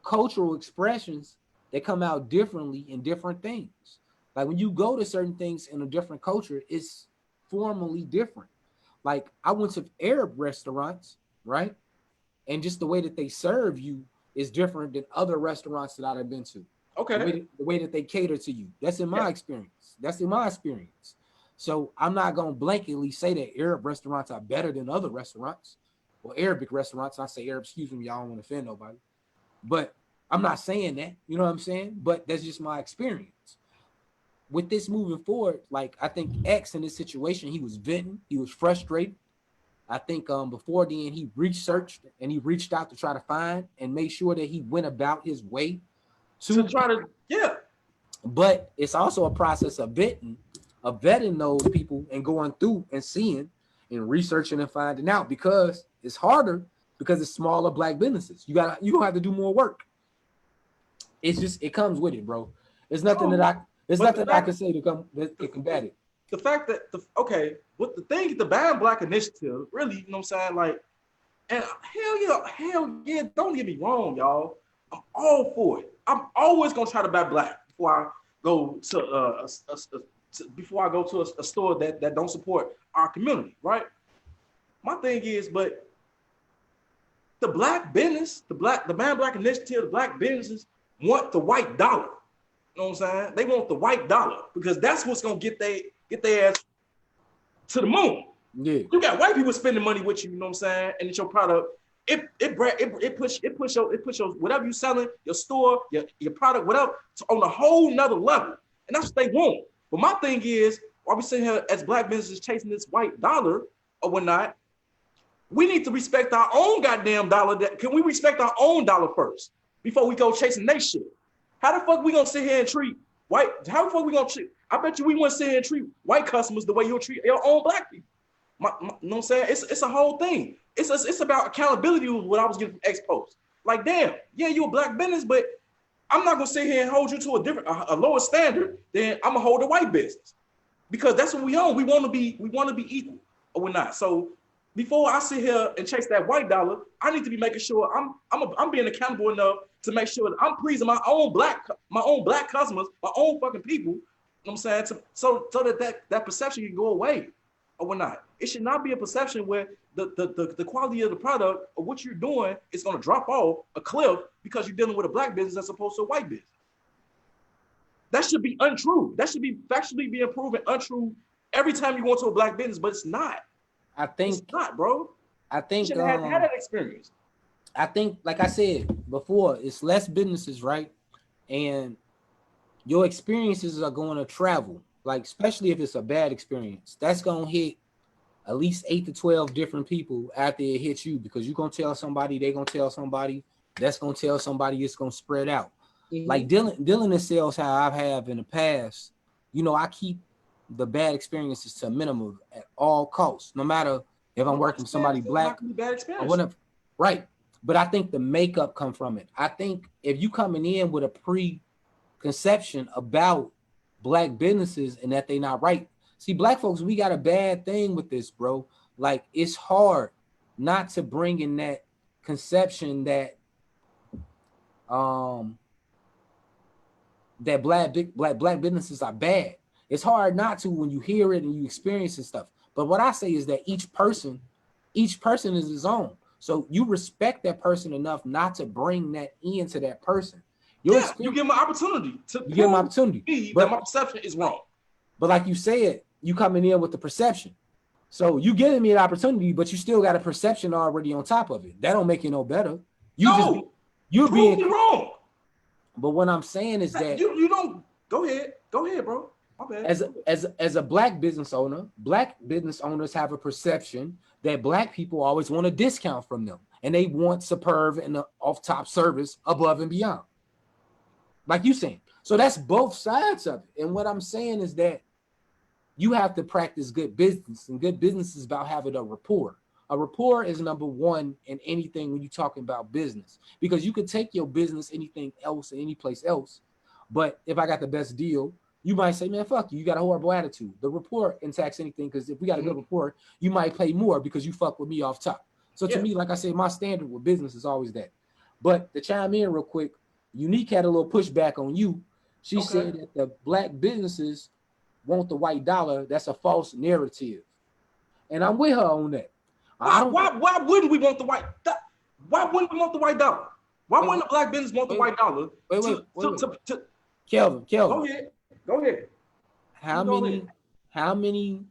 cultural expressions that come out differently in different things. Like, when you go to certain things in a different culture, it's formally different. Like, I went to Arab restaurants, right? And just the way that they serve you is different than other restaurants that I've been to. Okay. The way that they cater to you. That's in my experience. So I'm not going to blanketly say that Arab restaurants are better than other restaurants or Arabic restaurants. I say Arab, excuse me, y'all don't want to offend nobody. But I'm not saying that, you know what I'm saying? But that's just my experience. With this moving forward, like, I think X in this situation, he was venting, he was frustrated. I think before then he researched and he reached out to try to find and make sure that he went about his way to try to, yeah. But it's also a process of vetting those people and going through and seeing and researching and finding out, because it's harder because it's smaller black businesses. You gonna have to do more work. It's just, it comes with it, bro. There's nothing that I can say to combat it. The fact that the Buying Black initiative, really, you know what I'm saying? Like, and hell yeah, don't get me wrong, y'all. I'm all for it. I'm always gonna try to buy black before I go to a store that don't support our community, right? My thing is, but the black business, the Buying Black initiative, the black businesses want the white dollar. You know what I'm saying? They want the white dollar because that's what's gonna get their ass to the moon. Yeah, you got white people spending money with you. You know what I'm saying? And it's your product. It push your whatever you selling, your store, your product, whatever, on a whole nother level. And that's what they want. But my thing is, while we sitting here as black businesses chasing this white dollar or whatnot, we need to respect our own goddamn dollar. Can we respect our own dollar first before we go chasing their shit? How the fuck we gonna sit here and treat white? How the fuck we gonna treat? I bet you we want to sit here and treat white customers the way you'll treat your own black people. You know what I'm saying? It's a whole thing. It's about accountability with what I was getting from X-Post. Like, damn, yeah, you a black business, but I'm not gonna sit here and hold you to a lower standard than I'm gonna hold the white business, because that's what we own. We want to be equal, or we're not. So before I sit here and chase that white dollar, I need to be making sure I'm being accountable enough to make sure that I'm pleasing my own black customers, my own fucking people. You know what I'm saying? So that perception can go away, or we're not. It should not be a perception where the quality of the product of what you're doing is going to drop off a cliff because you're dealing with a black business as opposed to a white business. That should be untrue. That should be factually being proven untrue every time you go into a black business, but it's not. I think it's not, bro. I think you should have had that experience. I think, like I said before, it's less businesses, right? And your experiences are going to travel, like especially if it's a bad experience. That's going to hit at least 8 to 12 different people after it hits you, because you're going to tell somebody, they're going to tell somebody, that's going to tell somebody, it's going to spread out. Like dealing in sales, how I've had in the past, you know, I keep the bad experiences to a minimum at all costs, no matter if I'm working with somebody black or whatever. Right. But I think the makeup come from it. I think if you coming in with a preconception about black businesses and that they not right. See, black folks, we got a bad thing with this, bro. Like, it's hard not to bring in that conception that that black businesses are bad. It's hard not to when you hear it and you experience this stuff. But what I say is that each person is his own. So you respect that person enough not to bring that into that person. You give them an opportunity to give them opportunity. But my perception is wrong. But like you said, you coming in with the perception. So you giving me an opportunity, but you still got a perception already on top of it. That don't make you no better. You're being wrong. But what I'm saying is that you don't go ahead, bro. My bad. As a black business owner, black business owners have a perception that black people always want a discount from them, and they want superb and off-top service above and beyond. Like you saying. So that's both sides of it. And what I'm saying is that you have to practice good business, and good business is about having a rapport. A rapport is number one in anything when you're talking about business, because you could take your business anything else and any place else. But if I got the best deal, you might say, man, fuck you. You got a horrible attitude. The rapport impacts anything, because if we got a good rapport, you might pay more because you fuck with me off top. So to me, like I said, my standard with business is always that. But to chime in real quick, Unique had a little pushback on you. She said that the black businesses want the white dollar. That's a false narrative. And I'm with her on that. Why wouldn't we want the white? Why wouldn't we want the white dollar? Why wouldn't the black business want the white dollar? Wait. Kelvin. Go ahead. How many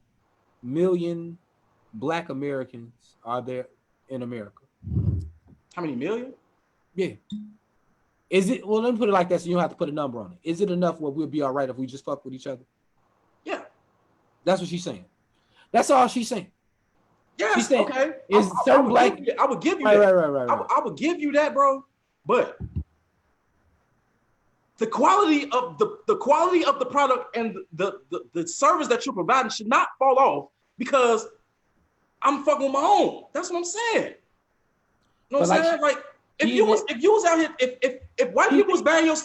million black Americans are there in America? How many million? Yeah. Is it, well, let me put it like that so you don't have to put a number on it. Is it enough where we'll be all right if we just fuck with each other? Yeah. That's what she's saying. That's all she's saying. Yeah, she's saying, okay. I would give you that. Right. I would give you that, bro. But the quality of the product and the service that you're providing should not fall off because I'm fucking with my own. That's what I'm saying. You know what I'm saying? Like if you was out here, if white people was buying your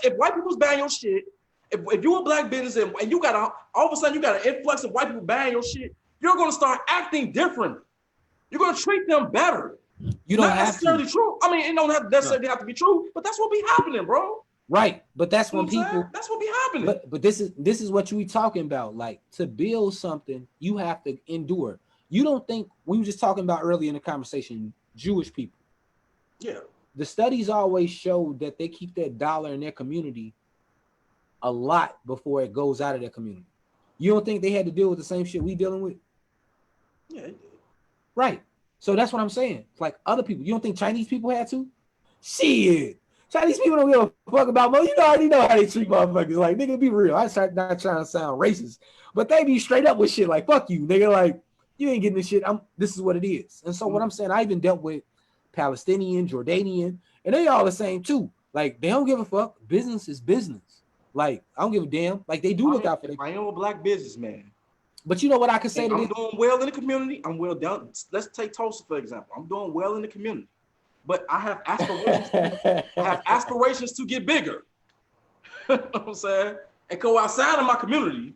shit, if you a black business and you got all of a sudden you got an influx of white people buying your shit, you're gonna start acting different. You're gonna treat them better. You don't Not have necessarily to. true. I mean, it don't necessarily have to be true, but that's what be happening, bro. Right, but that's when people. That's what be happening. But this is what you be talking about. Like, to build something, you have to endure. You don't think we were just talking about earlier in the conversation, Jewish people. Yeah. The studies always show that they keep that dollar in their community a lot before it goes out of their community. You don't think they had to deal with the same shit we dealing with? Yeah, they did. Right. So that's what I'm saying. It's like other people. You don't think Chinese people had to? Shit. Chinese people don't give a fuck about money. You already know how they treat motherfuckers. Like, nigga, be real. I start not trying to sound racist, but they be straight up with shit like, fuck you, nigga. Like, you ain't getting this shit. This is what it is. And so what I'm saying, I even dealt with Palestinian, Jordanian, and they all the same too. Like, they don't give a fuck. Business is business. Like, I don't give a damn. Like, they do look out for them. I am a black businessman. But you know what I can say to I'm doing well in the community. I'm well done. Let's take Tulsa, for example. I'm doing well in the community. But I have aspirations. To get bigger. You know what I'm saying? And go outside of my community.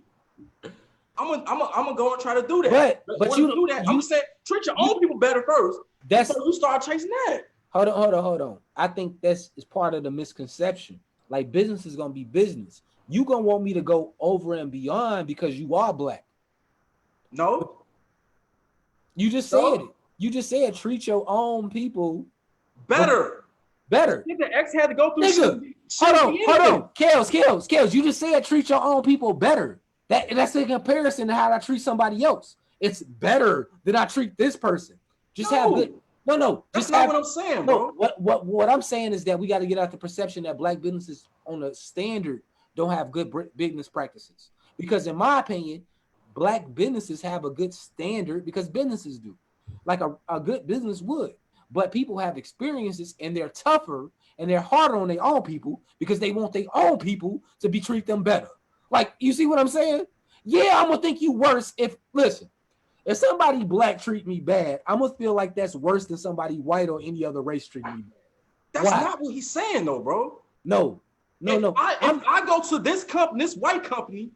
I'm gonna go and try to do that. But you do that. I'm saying treat your own people better first. Before you start chasing that. Hold on. I think that's is part of the misconception. Like, business is gonna be business. You gonna want me to go over and beyond because you are black. No. You just said it. You just said treat your own people better. Nigga, X had to go through hold on. Kels. You just said treat your own people better. That's a comparison to how I treat somebody else. It's better than I treat this person. Just have good. No. That's not what I'm saying, bro. What I'm saying is that we got to get out the perception that black businesses on a standard don't have good business practices. Because in my opinion, black businesses have a good standard because businesses do. Like a good business would. But people have experiences and they're tougher and they're harder on their own people because they want their own people to treat them better. Like, you see what I'm saying? Yeah, I'm gonna think you worse if somebody black treat me bad, I'm gonna feel like that's worse than somebody white or any other race treat me bad. That's not what he's saying though, bro. No. If I go to this company, this white company,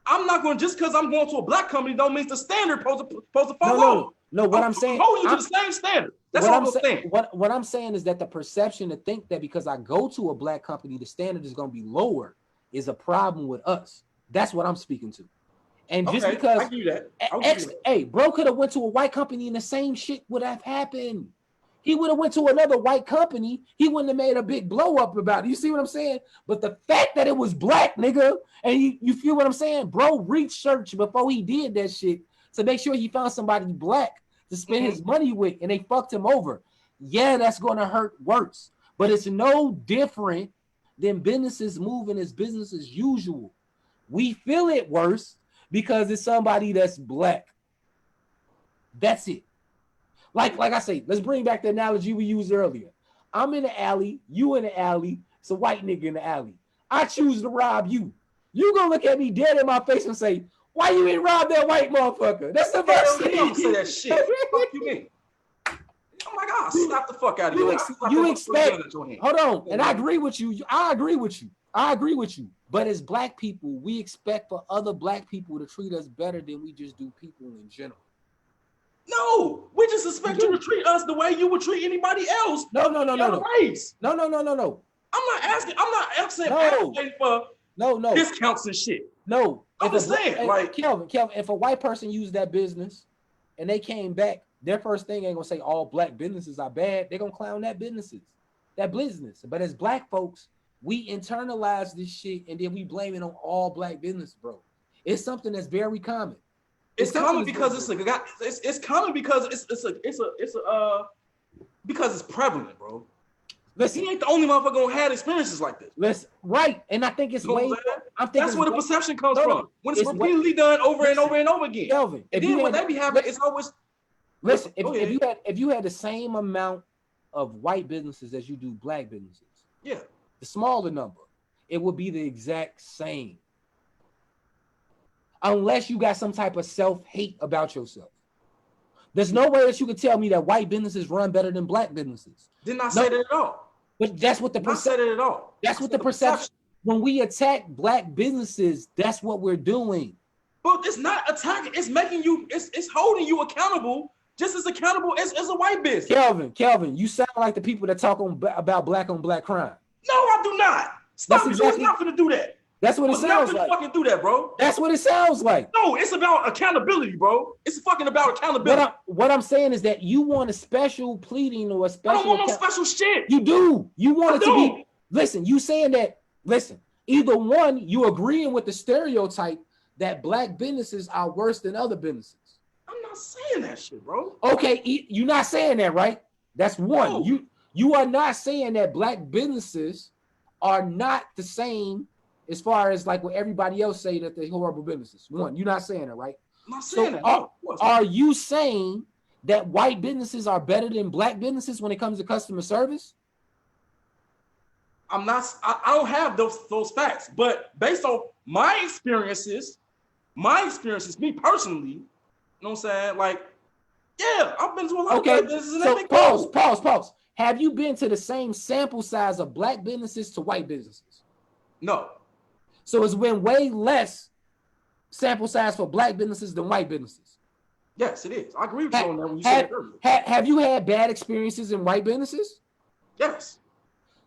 I'm not going just because I'm going to a black company don't mean the standard supposed to follow. No, what I'm saying, holding you to the same standard. That's what I'm saying. What I'm saying is that the perception to think that because I go to a black company, the standard is going to be lower is a problem with us. That's what I'm speaking to. And just because I do that. Bro could have went to a white company and the same shit would have happened. He would have went to another white company. He wouldn't have made a big blow up about it. You see what I'm saying? But the fact that it was black, nigga, and you feel what I'm saying? Bro researched before he did that shit to make sure he found somebody black to spend his money with, and they fucked him over. Yeah, that's going to hurt worse. But it's no different than businesses moving as business as usual. We feel it worse because it's somebody that's black. That's it. Like I say, let's bring back the analogy we used earlier. I'm in the alley, you in the alley, it's a white nigga in the alley. I choose to rob you. You gonna look at me dead in my face and say, why you ain't rob that white motherfucker? That's the first thing. You don't say that shit. What you mean? Oh my God, slap the fuck out of you. You expect, hold on, and I agree with you. I agree with you. But as black people, we expect for other black people to treat us better than we just do people in general. No, we just expect you to treat us the way you would treat anybody else. No. Race. No. I'm not asking for discounts and shit. No. I'm just saying, like Kelvin, if a white person used that business and they came back, their first thing ain't gonna say all black businesses are bad. They're gonna clown that business. But as black folks, we internalize this shit and then we blame it on all black business, bro. It's something that's very common. It's common because it's common because because it's prevalent, bro. Listen, he ain't the only motherfucker gonna have experiences like this. Listen, right, and I think it's way. That's where the perception comes from. When it's repeatedly done over and over and over again. Kelvin, and then when they be having, it's always. Listen, if you had the same amount of white businesses as you do black businesses, yeah, the smaller number, it would be the exact same. Unless you got some type of self-hate about yourself. There's no way that you could tell me that white businesses run better than black businesses. Did not say that at all. But that's what the perception. at all. That's what the perception. When we attack black businesses, that's what we're doing. But it's not attacking. It's making you. It's holding you accountable, just as accountable as a white business. Kelvin, you sound like the people that talk about black on black crime. No, I do not. Stop it. You're not gonna do that. That's what it sounds like. Fucking do that, bro. That's what it sounds like. No, it's about accountability, bro. It's fucking about accountability. What I'm saying is that you want a special pleading or a special. I don't want no special shit. You do. You want it to be. Listen, you saying that. Listen, either one, you agreeing with the stereotype that black businesses are worse than other businesses. I'm not saying that shit, bro. Okay, you're not saying that, right? That's one. No. You are not saying that black businesses are not the same. As far as like what everybody else say that they're horrible businesses. One, you're not saying that, right? I'm not saying that. Are you saying that white businesses are better than black businesses when it comes to customer service? I'm not. I don't have those facts, but based on my experiences, me personally, you know what I'm saying? Like, yeah, I've been to a lot of black businesses. So pause. Have you been to the same sample size of black businesses to white businesses? No. So it's been way less sample size for black businesses than white businesses. Yes, it is. I agree with you on that when you said it earlier. Have you had bad experiences in white businesses? Yes.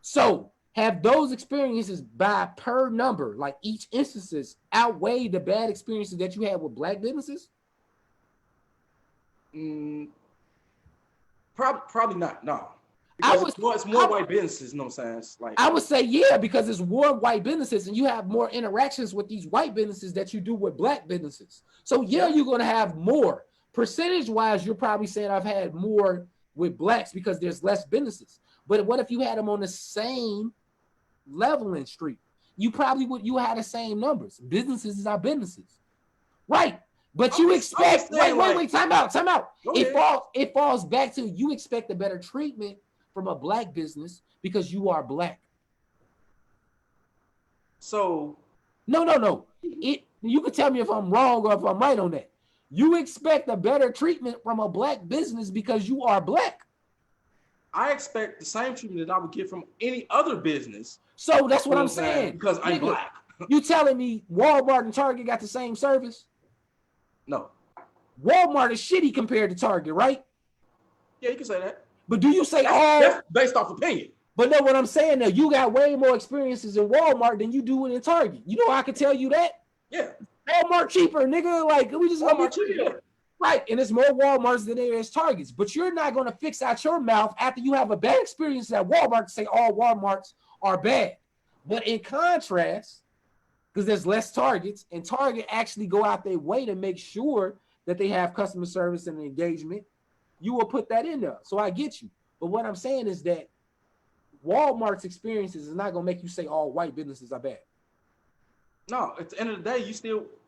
So have those experiences by per number, like each instances, outweigh the bad experiences that you had with black businesses? Probably not. No. Because it's more white businesses, you know what I'm saying? It's like, I would say, yeah, because it's more white businesses and you have more interactions with these white businesses that you do with black businesses. So, yeah, you're going to have more. Percentage-wise, you're probably saying I've had more with blacks because there's less businesses. But what if you had them on the same level in street? You probably would. You had the same numbers. Businesses are businesses. Right. But you expect, wait, time out. It falls back to you expect a better treatment from a black business because you are black. So no. You can tell me if I'm wrong or if I'm right on that. You expect a better treatment from a black business because you are black. I expect the same treatment that I would get from any other business. So that's what I'm saying. Because I'm black. You telling me Walmart and Target got the same service? No. Walmart is shitty compared to Target, right? Yeah, you can say that. But do you say that's based off opinion? But no, what I'm saying now, you got way more experiences in Walmart than you do in Target. You know I can tell you that? Yeah. Walmart cheaper, nigga. Like, we just Walmart cheaper. Right, and it's more Walmarts than there is Targets. But you're not going to fix out your mouth after you have a bad experience at Walmart to say all Walmarts are bad. But in contrast, because there's less Targets, and Target actually go out their way to make sure that they have customer service and engagement, you will put that in there. So I get you. But what I'm saying is that Walmart's experiences is not going to make you say all white businesses are bad. No, at the end of the day,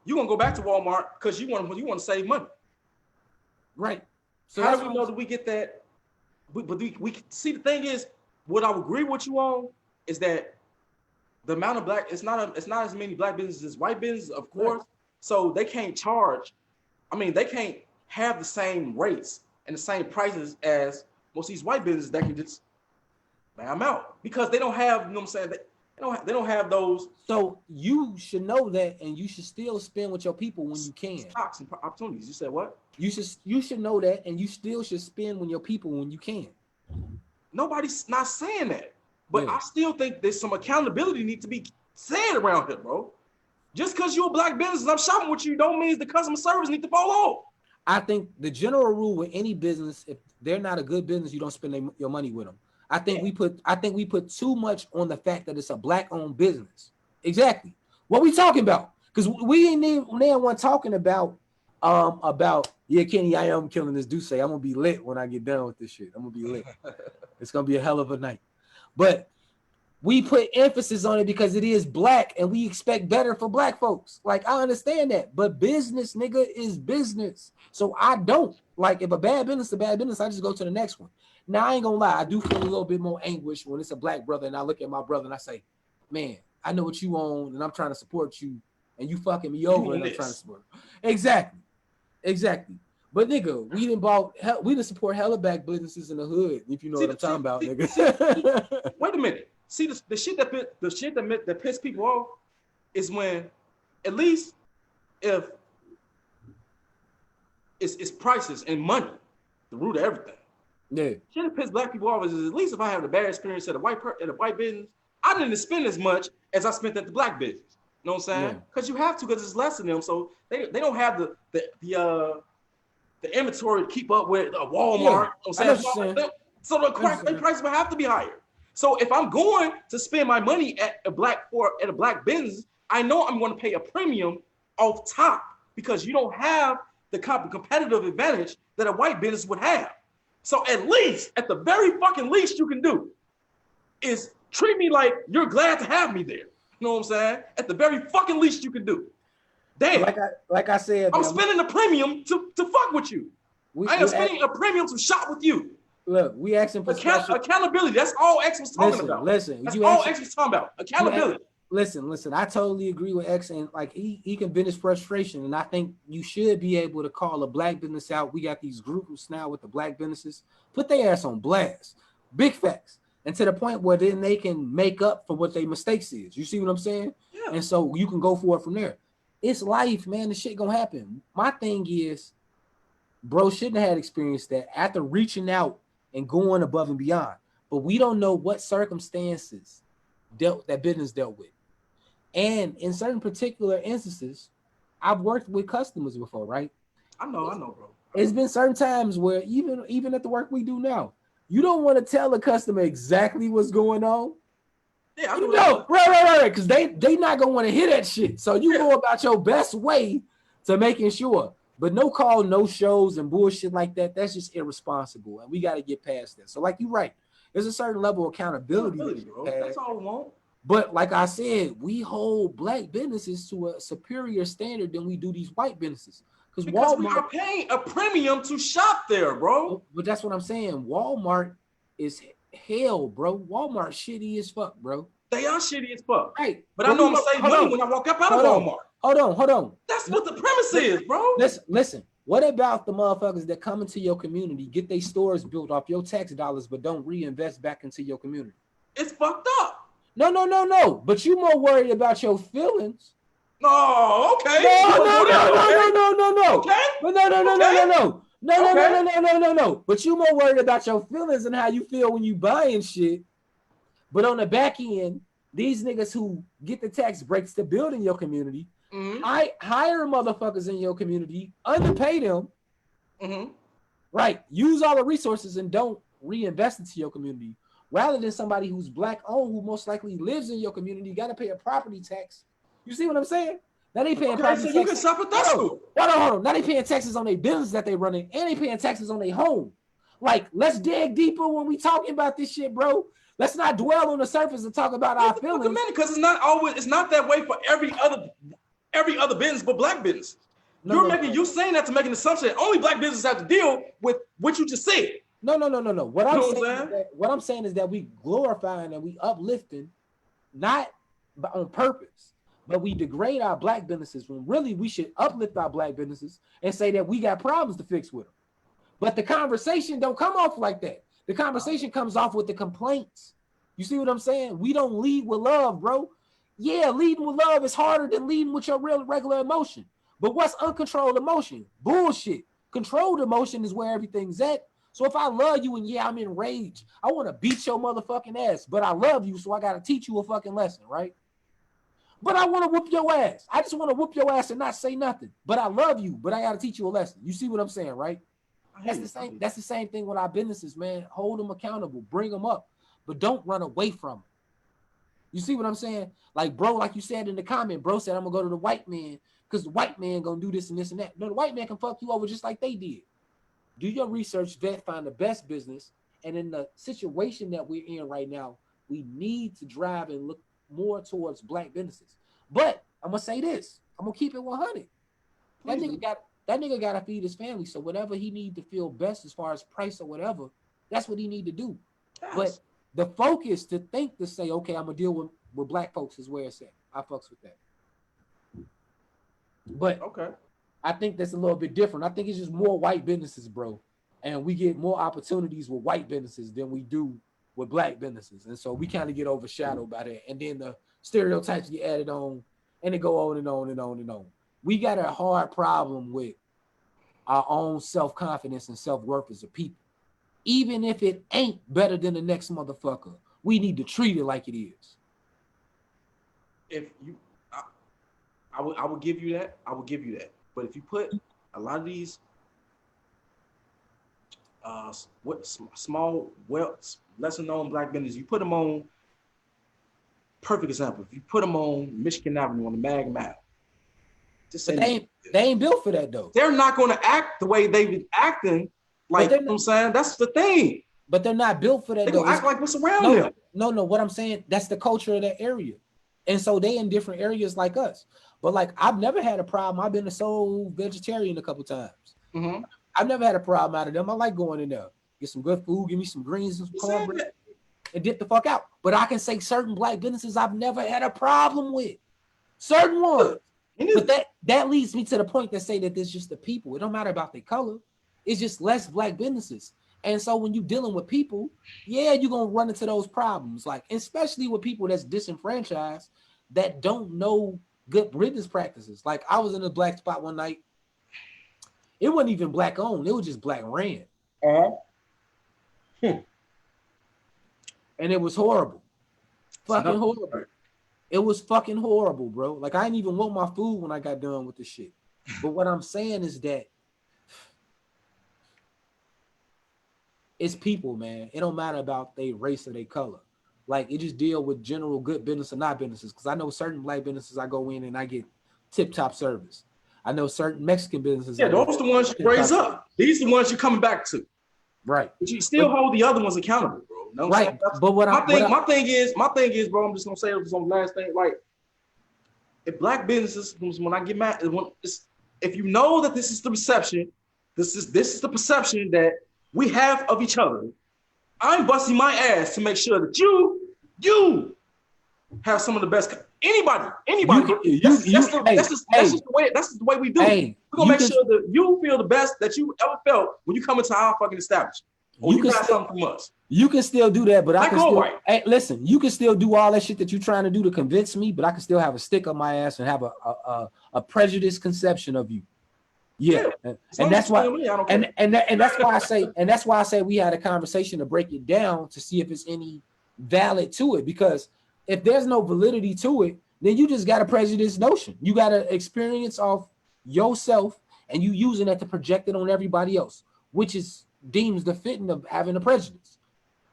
you're going to go back to Walmart because you want to save money. Right. So how do we know that we get that? But we see, the thing is, what I would agree with you on is that the amount of black, it's not as many black businesses as white businesses, of course. Right. So they can't charge. I mean, they can't have the same rates and the same prices as most of these white businesses that can just bam out because they don't have, you know what I'm saying? They don't have those. So you should know that, and you should still spend with your people when you can. Stocks and opportunities. You said what? You should know that, and you still should spend with your people when you can. Nobody's not saying that, but I still think there's some accountability need to be said around here, bro. Just because you're a black business and I'm shopping with you, don't mean the customer service need to follow. I think the general rule with any business, if they're not a good business, you don't spend your money with them. I think we put too much on the fact that it's a black-owned business. Exactly. What we talking about? Because we ain't even one talking about Kenny, I am killing this Duce. I'm gonna be lit when I get done with this shit. I'm gonna be lit. It's gonna be a hell of a night. But we put emphasis on it because it is black and we expect better for black folks. Like, I understand that, but business, nigga, is business. So I don't like, if a bad business is a bad business, I just go to the next one. Now, I ain't gonna lie, I do feel a little bit more anguish when it's a black brother and I look at my brother and I say, man, I know what you own and I'm trying to support you and you fucking me over and I'm trying to support you. Exactly. But nigga, we didn't support hella black businesses in the hood, if you know what I'm talking about, nigga. Wait a minute. See, the shit that piss people off is when, at least if it's prices and money, the root of everything. Yeah. Shit that piss black people off is at least if I have a bad experience at a white business, I didn't spend as much as I spent at the black business. You know what I'm saying? Because you have to, because it's less than them. So they don't have the inventory to keep up with a Walmart. You know what I'm saying? So the price will have to be higher. So if I'm going to spend my money at a black business, I know I'm going to pay a premium off top because you don't have the competitive advantage that a white business would have. So at the very fucking least you can do is treat me like you're glad to have me there. You know what I'm saying? At the very fucking least you can do. Damn. Like I said, I'm spending a premium to fuck with you. I am spending a premium to shop with you. Look, we asking for accountability. That's all X was talking about. That's all X was talking about. Accountability. Listen. I totally agree with X, and like he can vent his frustration, and I think you should be able to call a black business out. We got these groups now with the black businesses. Put their ass on blast. Big facts. And to the point where then they can make up for what their mistakes is. You see what I'm saying? Yeah. And so you can go for it from there. It's life, man. The shit gonna happen. My thing is, bro shouldn't have had experienced that after reaching out and going above and beyond. But we don't know what circumstances that business dealt with. And in certain particular instances, I've worked with customers before, right? I know, bro. It's been certain times where even at the work we do now, you don't want to tell the customer exactly what's going on. Yeah, I You know. know, right, because they not gonna want to hear that shit. So you go about your best way to making sure. But no call, no shows, and bullshit like that. That's just irresponsible, and we got to get past that. So, like you're right, there's a certain level of accountability Bro. That's all we want. But like I said, we hold black businesses to a superior standard than we do these white businesses. Because Walmart, we are paying a premium to shop there, bro. But that's what I'm saying. Walmart is hell, bro. Walmart shitty as fuck, bro. They are shitty as fuck. Right. But I know I'm gonna save money when I walk up out of Walmart. Hold on. That's what the premise is, bro. Listen. What about the motherfuckers that come into your community, get their stores built off your tax dollars, but don't reinvest back into your community? It's fucked up. No. But you more worried about your feelings. No, okay. No. Okay. No. But you more worried about your feelings and how you feel when you buying shit. But on the back end, these niggas who get the tax breaks to build in your community, hire motherfuckers in your community, underpay them, right? Use all the resources and don't reinvest into your community. Rather than somebody who's black owned, who most likely lives in your community, got to pay a property tax. You see what I'm saying? Now they paying property tax. You can suffer that too. Hold on. Now they paying taxes on their business that they running, and they paying taxes on their home. Like, let's dig deeper when we talking about this shit, bro. Let's not dwell on the surface and talk about our feelings. Because it's not that way for every other business but black business. You saying that to make an assumption that only black businesses have to deal with what you just said. No. What I'm saying is that we glorifying and we uplifting, not on purpose, but we degrade our black businesses when really we should uplift our black businesses and say that we got problems to fix with them. But the conversation don't come off like that. The conversation comes off with the complaints. You see what I'm saying? We don't lead with love, bro. Yeah, leading with love is harder than leading with your real regular emotion. But what's uncontrolled emotion? Bullshit. Controlled emotion is where everything's at. So if I love you and I'm enraged, I want to beat your motherfucking ass, but I love you, so I got to teach you a fucking lesson, right? But I want to whoop your ass. I just want to whoop your ass and not say nothing. But I love you, but I got to teach you a lesson. You see what I'm saying, right? That's the same thing with our businesses, man. Hold them accountable, bring them up, but don't run away from them. You see what I'm saying? Like, bro, like you said in the comment, bro said, I'm going to go to the white man because the white man going to do this and this and that. No, the white man can fuck you over just like they did. Do your research, vet, find the best business. And in the situation that we're in right now, we need to drive and look more towards black businesses. But I'm going to say this. I'm going to keep it 100. That nigga got to feed his family. So whatever he need to feel best as far as price or whatever, that's what he need to do. Yes. But the focus to think to say, okay, I'm going to deal with black folks is where it's at. I fucks with that. But okay, I think that's a little bit different. I think it's just more white businesses, bro. And we get more opportunities with white businesses than we do with black businesses. And so we kind of get overshadowed by that. And then the stereotypes get added on and they go on and on and on and on. We got a hard problem with our own self-confidence and self-worth as a people. Even if it ain't better than the next motherfucker, we need to treat it like it is. I would give you that. But if you put a lot of these small, lesser known black businesses, you put them on, perfect example, if you put them on Michigan Avenue on the Mag Mile, they ain't built for that though. They're not going to act the way they've been acting. Like, you know what I'm saying? That's the thing. But they're not built for that. They act like what's around them. No. What I'm saying, that's the culture of that area. And so they in different areas like us. But like, I've never had a problem. I've been a soul vegetarian a couple times. Mm-hmm. I've never had a problem out of them. I like going in there, get some good food, give me some greens and some cornbread, and dip the fuck out. But I can say certain black businesses I've never had a problem with. Certain ones. But that leads me to the point that say that there's just the people. It don't matter about their color. It's just less black businesses. And so when you're dealing with people, you're going to run into those problems. Like, especially with people that's disenfranchised that don't know good business practices. Like, I was in a black spot one night. It wasn't even black owned. It was just black ran. And it was horrible. Fucking horrible. It was fucking horrible, bro. Like, I didn't even want my food when I got done with the shit. But what I'm saying is that it's people, man. It don't matter about their race or their color. Like, it just deal with general good business or not businesses. Because I know certain black businesses I go in and I get tip-top service. I know certain Mexican businesses. Yeah, those the ones you raise up. These are the ones you're coming back to. Right. But you still hold the other ones accountable, bro. You know what I'm saying? But my thing is, bro, I'm just gonna say this on the last thing. Like, if black businesses, when I get mad, if you know that this is the perception, this is the perception that we have of each other, I'm busting my ass to make sure that you have some of the best. Anybody. That's just the way we do. Hey, we're gonna make sure that you feel the best that you ever felt when you come into our fucking establishment. Or you got something from us. You can still do that, but I can still. Right. Hey, listen, you can still do all that shit that you're trying to do to convince me, but I can still have a stick up my ass and have a prejudiced conception of you. Yeah. And that's why. And that's why I say we had a conversation to break it down to see if it's any valid to it. Because if there's no validity to it, then you just got a prejudiced notion. You got an experience of yourself, and you using that to project it on everybody else, which is deems the fitting of having a prejudice.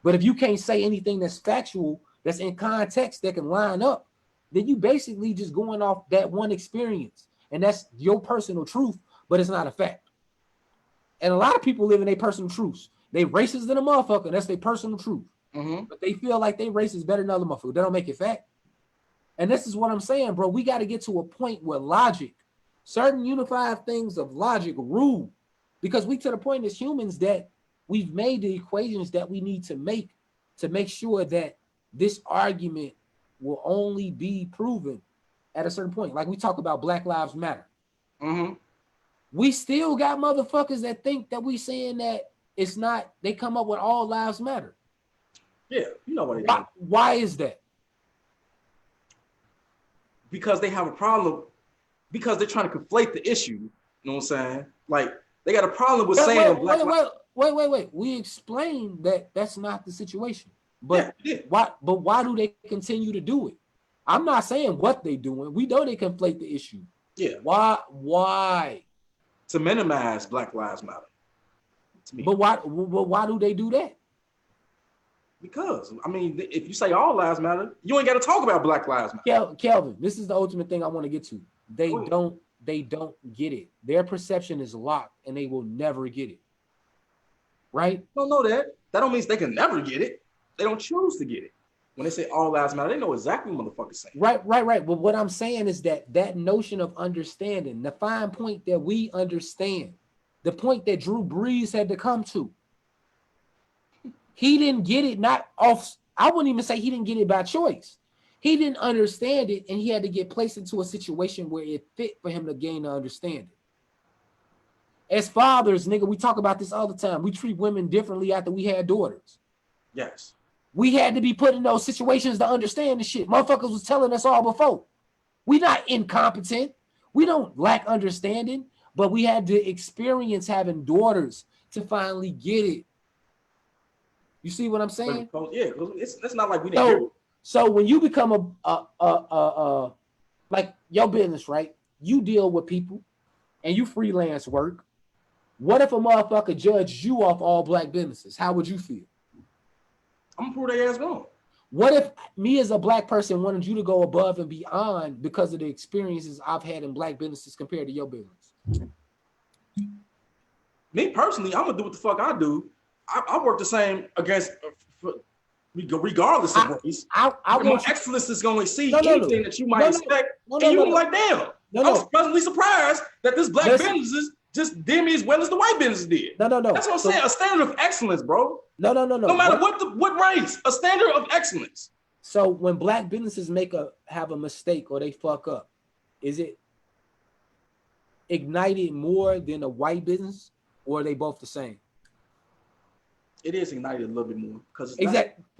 But if you can't say anything that's factual, that's in context, that can line up, then you basically just going off that one experience, and that's your personal truth, but it's not a fact. And a lot of people live in their personal truths. They racist than a motherfucker. That's their personal truth. Mm-hmm. But they feel like they race is better than other motherfuckers. They don't make it fact. And this is what I'm saying, bro. We got to get to a point where logic, certain unified things of logic rule. Because we to the point as humans that we've made the equations that we need to make sure that this argument will only be proven at a certain point. Like we talk about Black Lives Matter. Mm-hmm. We still got motherfuckers that think that we saying that it's not, they come up with all lives matter. Yeah, you know what they do. Why is that? Because they have a problem, because they're trying to conflate the issue. You know what I'm saying? Like, they got a problem with saying wait. We explained that that's not the situation. But why do they continue to do it? I'm not saying what they doing. We know they conflate the issue. Yeah. Why? To minimize Black Lives Matter. But why do they do that? Because, I mean, if you say all lives matter, you ain't got to talk about Black Lives Matter. Kelvin, this is the ultimate thing I want to get to. They don't get it. Their perception is locked, and they will never get it. Right? Don't know that. That don't mean they can never get it. They don't choose to get it. When they say all lives matter, they know exactly what motherfuckers saying. Right. But what I'm saying is that notion of understanding, the fine point that we understand, the point that Drew Brees had to come to, he didn't get it, not off. I wouldn't even say he didn't get it by choice. He didn't understand it, and he had to get placed into a situation where it fit for him to gain the understanding. As fathers, nigga, we talk about this all the time. We treat women differently after we had daughters. Yes. We had to be put in those situations to understand the shit. Motherfuckers was telling us all before. We not incompetent. We don't lack understanding, but we had to experience having daughters to finally get it. You see what I'm saying? Yeah, it's not like we didn't hear it. So when you become a like your business, right? You deal with people and you freelance work. What if a motherfucker judged you off all black businesses? How would you feel? I'm gonna prove their ass wrong. What if me as a black person wanted you to go above and beyond because of the experiences I've had in black businesses compared to your business? Me personally, I'm gonna do what the fuck I do. I work the same against, regardless of race. My excellence is going to exceed anything that you might expect. And you be like, damn, I was pleasantly surprised that this black businesses just did me as well as the white businesses did. No. That's what I'm saying. A standard of excellence, bro. No. No matter what race, a standard of excellence. So when black businesses have a mistake or they fuck up, is it ignited more than a white business, or are they both the same? It is ignited a little bit more because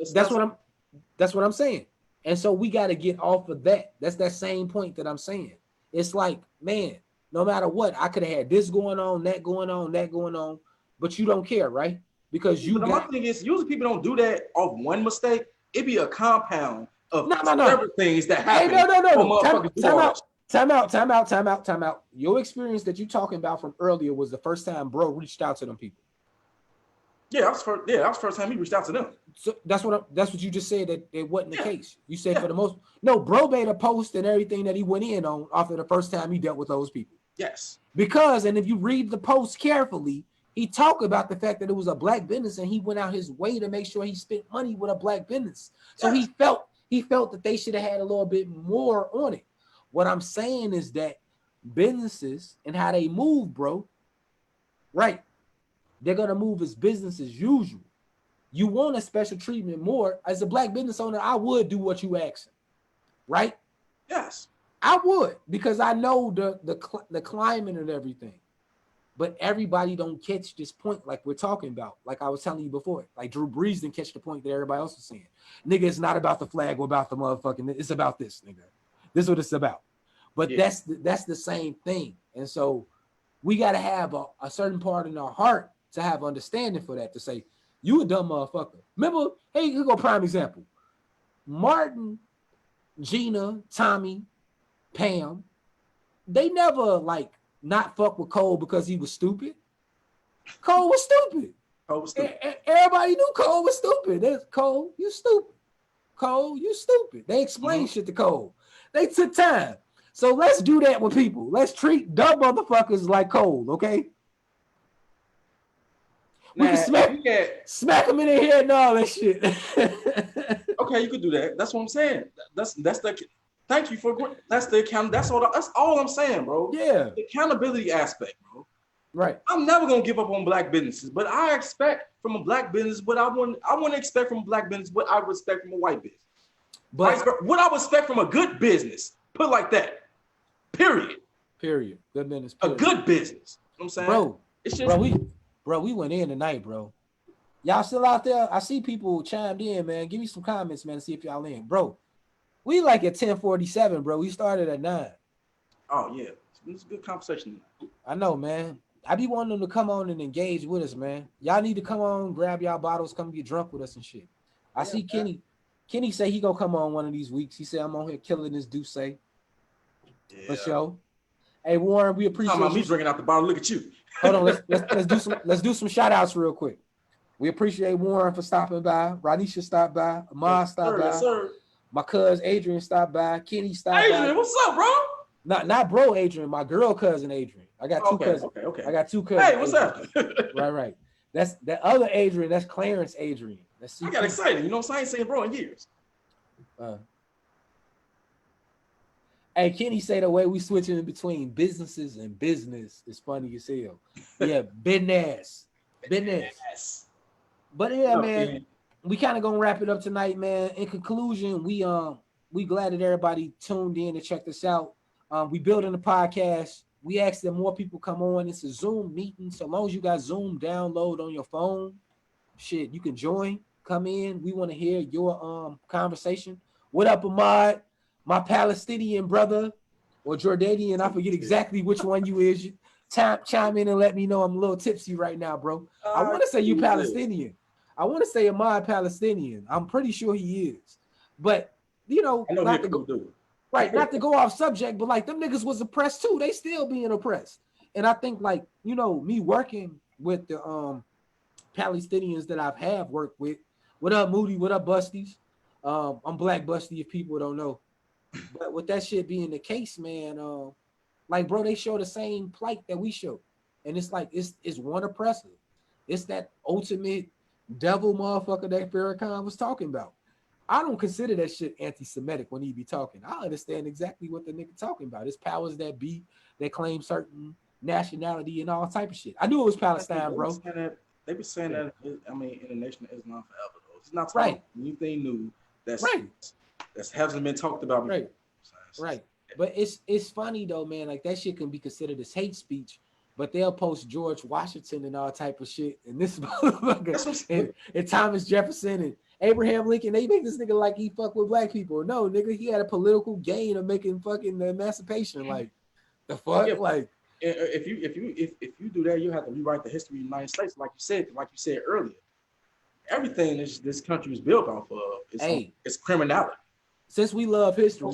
that's what I'm saying. And so we got to get off of that. That's that same point that I'm saying. It's like, man, no matter what, I could have had this going on, that going on, but you don't care, right? Because my thing is, usually people don't do that off one mistake. It be a compound of several things that happen. No. Time out. Your experience that you talking about from earlier was the first time bro reached out to them people. Yeah, that was the first time he reached out to them. So that's what you just said, that it wasn't the case. You said for the most, no, bro made a post and everything that he went in on after the first time he dealt with those people. Yes. Because, and if you read the post carefully, he talked about the fact that it was a black business and he went out his way to make sure he spent money with a black business. So he felt that they should have had a little bit more on it. What I'm saying is that businesses and how they move, bro, right? They're gonna move as business as usual. You want a special treatment more. As a black business owner, I would do what you asking, right? Yes. I would, because I know the climate and everything. But everybody don't catch this point like we're talking about. Like I was telling you before. Like Drew Brees didn't catch the point that everybody else was saying. Nigga, it's not about the flag or about the motherfucking, it's about this, nigga. This is what it's about. But that's the same thing. And so we got to have a certain part in our heart to have understanding for that, to say, you a dumb motherfucker. Remember, hey, here go prime example. Martin, Gina, Tommy, Pam, they never like not fuck with Cole because he was stupid. Cole was stupid. Everybody knew Cole was stupid. There's Cole, you stupid. Cole, you stupid. They explained shit to Cole. They took time. So let's do that with people. Let's treat dumb motherfuckers like Cole, okay? We can smack them in the head and all that shit. Okay, you could do that. That's what I'm saying. That's the. Thank you for that's the account. That's all I'm saying, bro. Yeah. The accountability aspect, bro. Right. I'm never gonna give up on black businesses, but I expect from a black business what I want to expect from a black business what I would expect from a white business. But what I would expect from a good business, put it like that. Period. Good business. Period. A good business. You know what I'm saying? Bro, it's just we went in tonight, bro. Y'all still out there? I see people chimed in, man. Give me some comments, man, to see if y'all in. Bro, we like at 10:47, bro. We started at 9. Oh, yeah. It's a good conversation tonight. I know, man. I be wanting them to come on and engage with us, man. Y'all need to come on, grab y'all bottles, come get drunk with us and shit. I see Kenny. Kenny say he gonna come on one of these weeks. He said I'm on here killing this Duce. For sure. Hey Warren, we appreciate you. Me drinking out the bottle. Look at you. Hold on, let's do some shout outs real quick. We appreciate Warren for stopping by. Ranisha stopped by. Ahmad stopped by. Yes, sir. My cousin Adrian stopped by. Kenny stopped by. Adrian, what's up, bro? Not bro Adrian, my girl cousin Adrian. I got two cousins. Okay. I got two cousins. Hey, what's up? Right. That's that other Adrian. That's Clarence Adrian. I got excited. You know what I'm saying? I ain't saying bro in years. Hey, Kenny say the way we switching in between businesses and business is funny as hell. Yeah, business. But yeah, man, we kind of gonna wrap it up tonight, man. In conclusion, we glad that everybody tuned in and checked us out. We building the podcast. We ask that more people come on. It's a Zoom meeting. So long as you got Zoom download on your phone, shit, you can join. Come in. We want to hear your conversation. What up, Ahmad? My Palestinian brother or Jordanian, I forget exactly which one you is. Chime in and let me know. I'm a little tipsy right now, bro. I want to say you Palestinian. I want to say Ahmad Palestinian. I'm pretty sure he is. But, you know, not to go off subject, but like them niggas was oppressed too. They still being oppressed. And I think like, you know, me working with the Palestinians that I've have worked with. What up, Moody? What up, Busties? I'm Black Busty if people don't know. But with that shit being the case, man, like bro, they show the same plight that we show, and it's like it's one oppressor. It's that ultimate devil motherfucker that Farrakhan was talking about. I don't consider that shit anti-Semitic when he be talking. I understand exactly what the nigga talking about. It's powers that be that claim certain nationality and all type of shit. I knew it was Palestine, bro. They be saying that. I mean, in the Nation of Islam forever though. It's not right. Anything new. That's right. That hasn't been talked about before. Right. But it's funny though, man. Like that shit can be considered as hate speech, but they'll post George Washington and all type of shit. And this motherfucker and Thomas Jefferson and Abraham Lincoln, they make this nigga like he fuck with black people. No, nigga, he had a political gain of making fucking emancipation. Like the fuck, like if you do that, you have to rewrite the history of the United States, like you said earlier. Everything this country is built off of is criminality. Since we love history,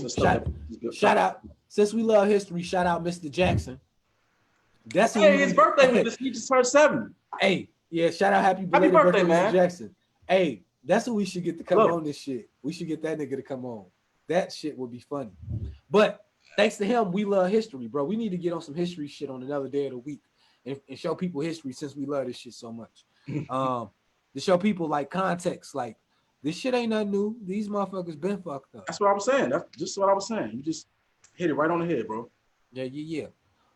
shout out. Since we love history, shout out Mr. Jackson. That's his birthday was he just turned 70. Hey, Yeah, shout out happy Happy belated birthday, birthday, man. Mr. Jackson. Hey, that's who we should get to come Look. on this shit. We should get that nigga to come on. That shit would be funny. But thanks to him, we love history, bro. We need to get on some history shit on another day of the week and show people history since we love this shit so much. To show people like context, like this shit ain't nothing new. These motherfuckers been fucked up. That's what I was saying. That's just what I was saying. You just hit it right on the head, bro. Yeah.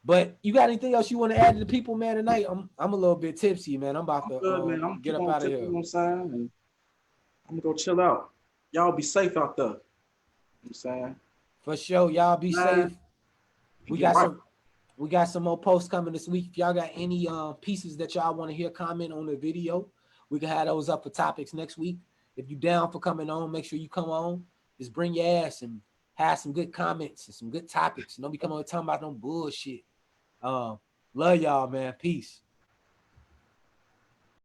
But you got anything else you want to add to the people, man? Tonight, I'm a little bit tipsy, man. I'm about to Good, man. I'm get up out of here. You know what I'm saying? And I'm gonna go chill out. Y'all be safe out there. You know what I'm saying? For sure, y'all be safe. We got some more posts coming this week. If y'all got any pieces that y'all want to hear, comment on the video. We can have those up for topics next week. If you down for coming on, make sure you come on. Just bring your ass and have some good comments and some good topics. Don't be coming on talking about no bullshit. Love y'all, man. Peace.